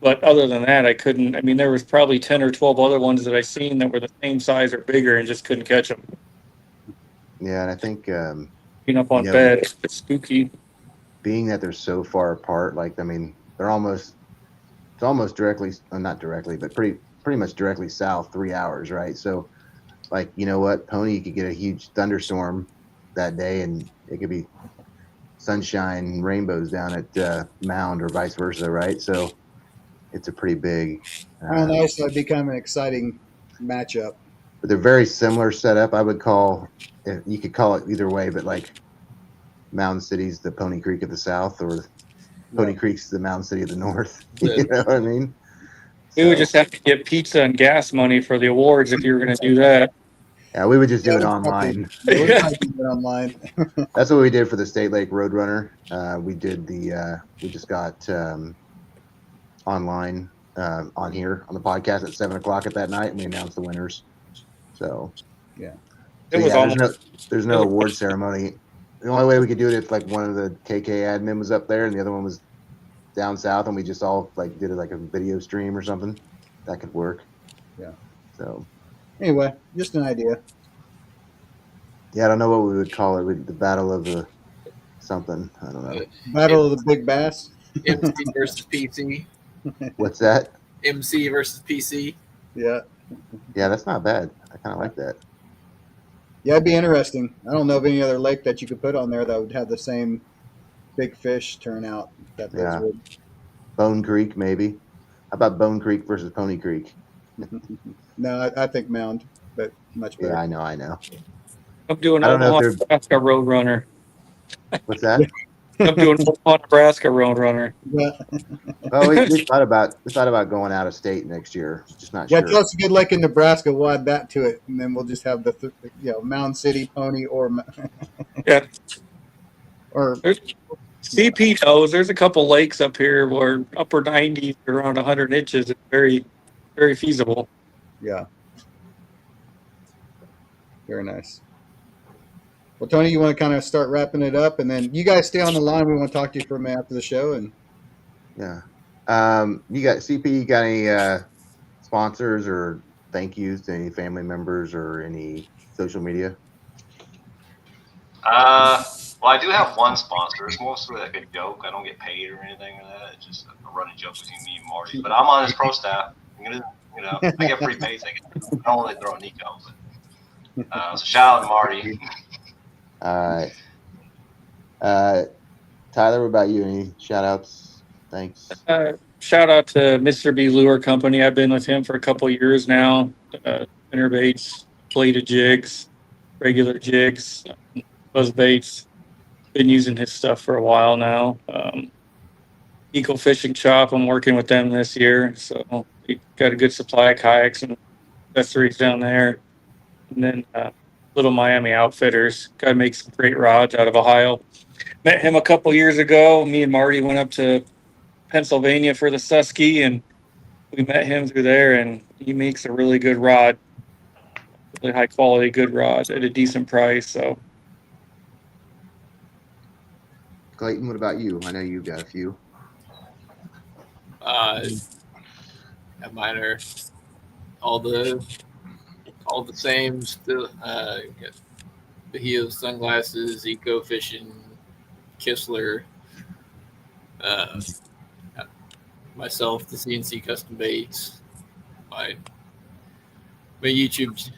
But other than that, I couldn't. I mean, there was probably 10 or 12 other ones that I seen that were the same size or bigger, and just couldn't catch them. Yeah, and I think Being up on you know, bed, it's spooky. being that they're so far apart, like I mean, it's almost directly, not directly, but pretty much directly south, 3 hours, right? So, like, you know what, Pony could get a huge thunderstorm that day, and it could be sunshine and rainbows down at Mound or vice versa, right? So it's a pretty big. Oh, nice. That'd be kind of an exciting matchup. But they're very similar setup. I would call, you could call it either way, but like Mound City's the Pony Creek of the south, or Pony Creek's the Mound City of the north. You know what I mean? We would just have to get pizza and gas money for the awards if you were going to do that. Yeah, we would just do it online. We'll probably do it online. That's what we did for the State Lake Roadrunner. We just got online on here on the podcast at 7:00 at that night, and we announced the winners. So there's no award ceremony. The only way we could do it if like one of the KK admin was up there and the other one was down south, and we just all like did it like a video stream or something. That could work. Yeah. So anyway, just an idea. Yeah, I don't know what we would call it. The battle of the something. I don't know. Battle of the Big Bass. MC versus PC. What's that? MC versus PC. Yeah. Yeah, that's not bad. I kind of like that. Yeah, it'd be interesting. I don't know of any other lake that you could put on there that would have the same big fish turnout that those Yeah. would. Bone Creek, maybe. How about Bone Creek versus Pony Creek? No, I think Mound, but much better. Yeah, I know. I'm doing I don't know Omaha, if Nebraska Roadrunner. What's that? I'm doing Omaha, Nebraska Roadrunner. Yeah, Well, we thought about going out of state next year. Just not yeah. sure. Tell us a good lake in Nebraska. We'll add that to it, and then we'll just have the Mound City Pony or Yeah. or CP knows there's a couple lakes up here where upper 90s, around 100 inches. It's very, very feasible. yeah. Very nice. Well, Tony, you want to kind of start wrapping it up, and then you guys stay on the line. We want to talk to you for a minute after the show, and Yeah. You got CP? You got any sponsors or thank yous to any family members or any social media? Well, I do have one sponsor. It's mostly like a joke. I don't get paid or anything like that. It's just a running joke between me and Marty. But I'm on his pro staff. I get free pay. I don't only throw Nico. But, so shout out to Marty. All right. Tyler, what about you? Any shout outs? Thanks. Shout out to Mr. B Lure Company. I've been with him for a couple years now. Spinner baits, bladed jigs, regular jigs, buzz baits. Been using his stuff for a while now. Eco Fishing Shop, I'm working with them this year. So we got a good supply of kayaks and accessories down there. And then Little Miami Outfitters. Guy makes some great rods out of Ohio. Met him a couple years ago. Me and Marty went up to Pennsylvania for the Susky, and we met him through there, and he makes a really good rod. Really high quality, good rod at a decent price. So Clayton, what about you? I know you've got a few. Mine are all the same. Still, got Bahia sunglasses, Eco Fishing, Kistler, myself, the CNC Custom Baits, my YouTube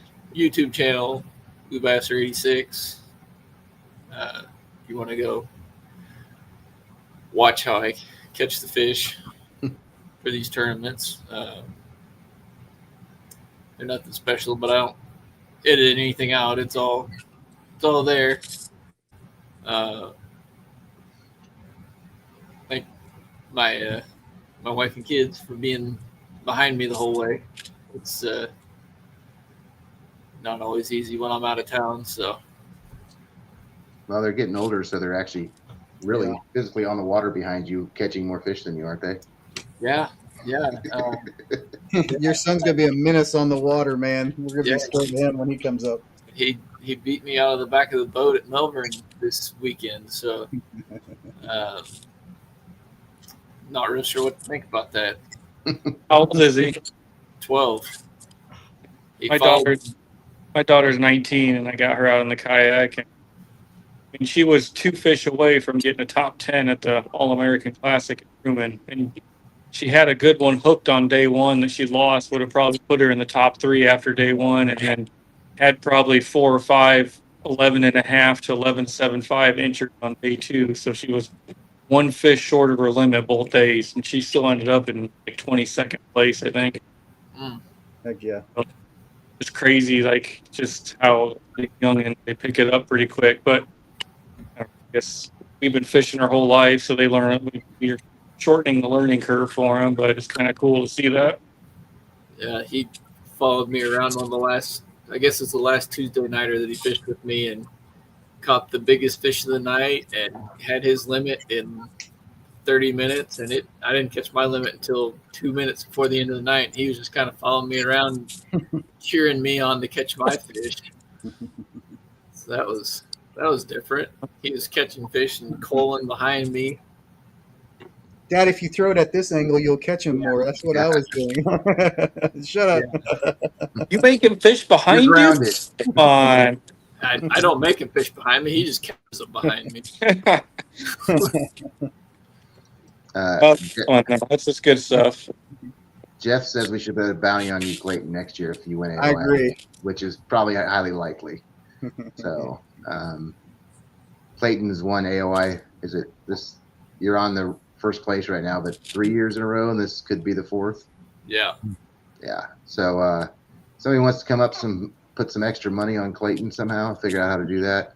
channel, BlueBasser86. If you want to go watch how I catch the fish for these tournaments, they're nothing special, but I don't edit anything out. It's all there. Thank my wife and kids for being behind me the whole way. It's not always easy when I'm out of town. So, Well, they're getting older, so they're actually really physically on the water behind you, catching more fish than you, aren't they? yeah. your son's gonna be a menace on the water, man. We're gonna be scared of him when he comes up. He beat me out of the back of the boat at Melbourne this weekend. So, not real sure what to think about that. How old is he? 12. He My followed- daughter's 19, and I got her out on the kayak. And she was 2 fish away from getting a top 10 at the All-American Classic in Truman. And she had a good one hooked on day one that she lost, would have probably put her in the top 3 after day one, and then had probably 4 or 5, 11.5 to 11.75 inches on day 2. So she was 1 fish short of her limit both days, and she still ended up in like 22nd place, I think. Heck yeah. It's crazy, like just how young and they pick it up pretty quick. But I guess we've been fishing our whole life, so they learn. We're shortening the learning curve for them, but it's kind of cool to see that. Yeah, he followed me around on the last, I guess it's the last Tuesday nighter that he fished with me and caught the biggest fish of the night and had his limit in 30 minutes. And I didn't catch my limit until 2 minutes before the end of the night. He was just kind of following me around, cheering me on to catch my fish. So that was different. He was catching fish and coaling behind me. Dad, if you throw it at this angle, you'll catch him more. That's what I was doing. Shut up. You make him fish behind You're you? grounded. Come on. I don't make him fish behind me. He just catches them behind me. Fun. No, that's just good stuff. Jeff says we should put a bounty on you, Clayton, next year if you win it. I agree. Which is probably highly likely. So, Clayton's won AOI. Is it this? You're on the first place right now, but 3 years in a row, and this could be the 4th. Yeah. Yeah. So, somebody wants to come up put some extra money on Clayton somehow. Figure out how to do that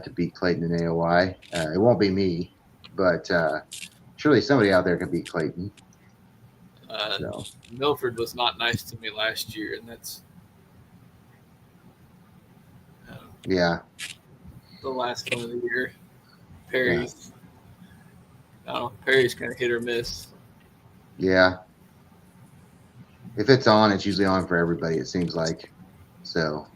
to beat Clayton in AOI. It won't be me, but surely somebody out there can beat Clayton. So. Milford was not nice to me last year, and that's Yeah. the last one of the year. Perry's, I don't know, Perry's kind of hit or miss. Yeah. If it's on, it's usually on for everybody, it seems like. So.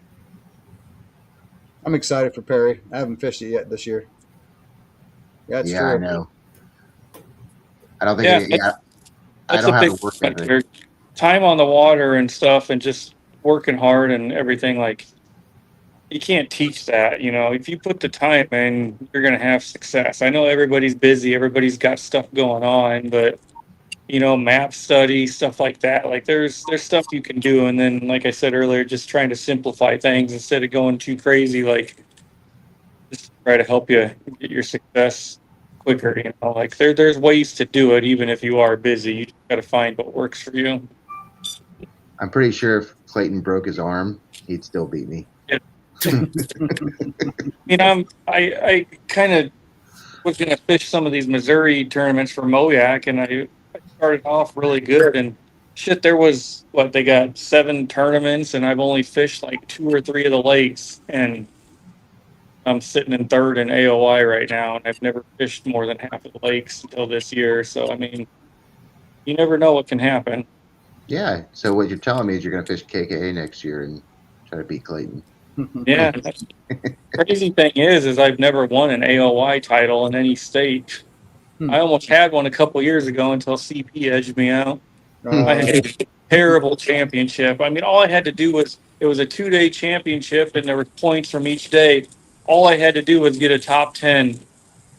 I'm excited for Perry. I haven't fished it yet this year. Yeah, it's true. I know. I don't think I don't have to work ethic. Time on the water and stuff, and just working hard and everything. Like, you can't teach that. You know, if you put the time in, you're gonna have success. I know everybody's busy, everybody's got stuff going on, but you know, map study, stuff like that. Like, there's stuff you can do, and then, like I said earlier, just trying to simplify things instead of going too crazy. Like, just try to help you get your success quicker. You know, like there's ways to do it, even if you are busy. You just got to find what works for you. I'm pretty sure if Clayton broke his arm, he'd still beat me. You know, I kind of was going to fish some of these Missouri tournaments for Moyak, and I started off really good. And shit, there was they got 7 tournaments, and I've only fished like 2 or 3 of the lakes, and I'm sitting in 3rd in AOI right now, and I've never fished more than half of the lakes until this year. So, I mean, you never know what can happen. Yeah. So what you're telling me is you're going to fish KKA next year and try to beat Clayton. Yeah. Crazy thing is I've never won an AOI title in any state. I almost had one a couple years ago until CP edged me out. I had a terrible championship. I mean, all I had to do was, it was a 2-day championship, and there were points from each day. All I had to do was get a top 10,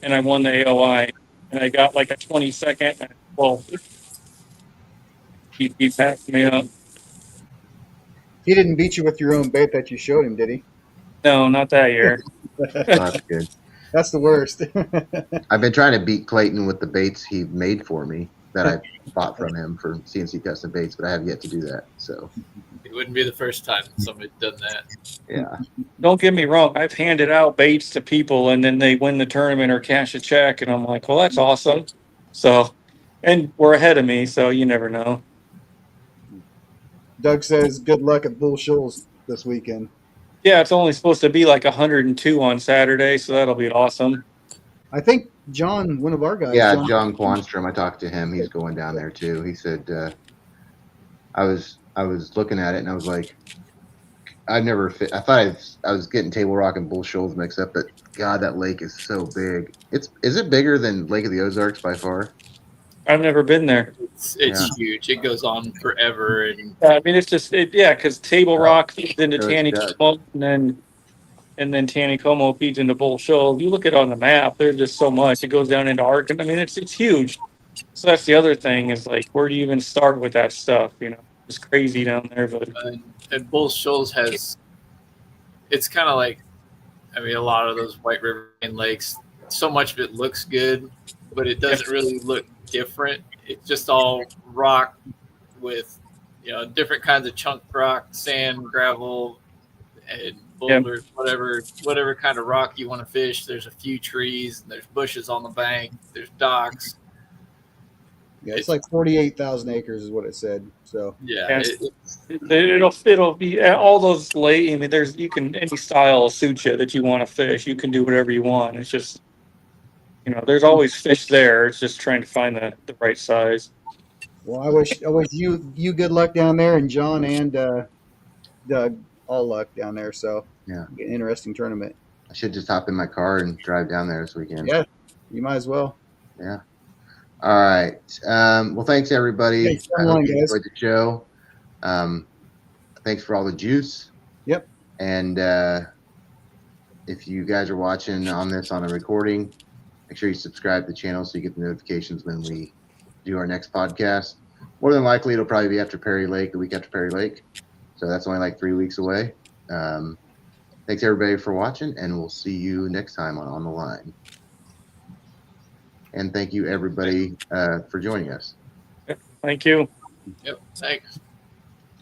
and I won the AOI. And I got like a 22nd. Well, he passed me up. He didn't beat you with your own bait that you showed him, did he? No, not that year. That's good. That's the worst. I've been trying to beat Clayton with the baits he made for me that I bought from him for CNC custom baits, but I have yet to do that. So It wouldn't be the first time somebody's done that. yeah. Don't get me wrong. I've handed out baits to people, and then they win the tournament or cash a check, and I'm like, well, that's awesome. So, and we're ahead of me, so you never know. Doug says good luck at Bull Shoals this weekend. Yeah, it's only supposed to be like 102 on Saturday, so that'll be awesome. I think John, one of our guys. Yeah, John Quanstrom, I talked to him. He's going down there too. He said, I was looking at it and I was like, I thought I was getting Table Rock and Bull Shoals mixed up, but God, that lake is so big. Is it bigger than Lake of the Ozarks by far? I've never been there. It's huge. It goes on forever, and I mean, it's just because Table Rock feeds into So it's Dutch. Taneycomo, and then Taneycomo feeds into Bull Shoals. You look at it on the map, there's just so much. It goes down into Arkansas. I mean, it's huge. So that's the other thing is like, where do you even start with that stuff? You know, it's crazy down there, but and Bull Shoals has. It's kind of like, I mean, a lot of those White River lakes. So much of it looks good, but it doesn't really look different. It's just all rock with, different kinds of chunk rock, sand, gravel, and boulders, whatever kind of rock you want to fish. There's a few trees, and there's bushes on the bank. There's docks. Yeah, it's like 48,000 acres is what it said. So yeah, it'll be all those late. I mean, any style will suit you that you want to fish. You can do whatever you want. It's just, there's always fish there. It's just trying to find the right size. well, I wish you good luck down there, and John and Doug all luck down there. So Yeah. an interesting tournament. I should just hop in my car and drive down there this weekend. Yeah, you might as well. Yeah. All right. Well, thanks everybody. Thanks I so hope much, you guys. enjoyed the show. Thanks for all the juice. Yep. And if you guys are watching on a recording, make sure you subscribe to the channel so you get the notifications when we do our next podcast. More than likely, it'll probably be after Perry Lake, the week after Perry Lake. So that's only like 3 weeks away. Thanks everybody for watching, and we'll see you next time on the line. And thank you everybody for joining us. Thank you. Yep. Thanks.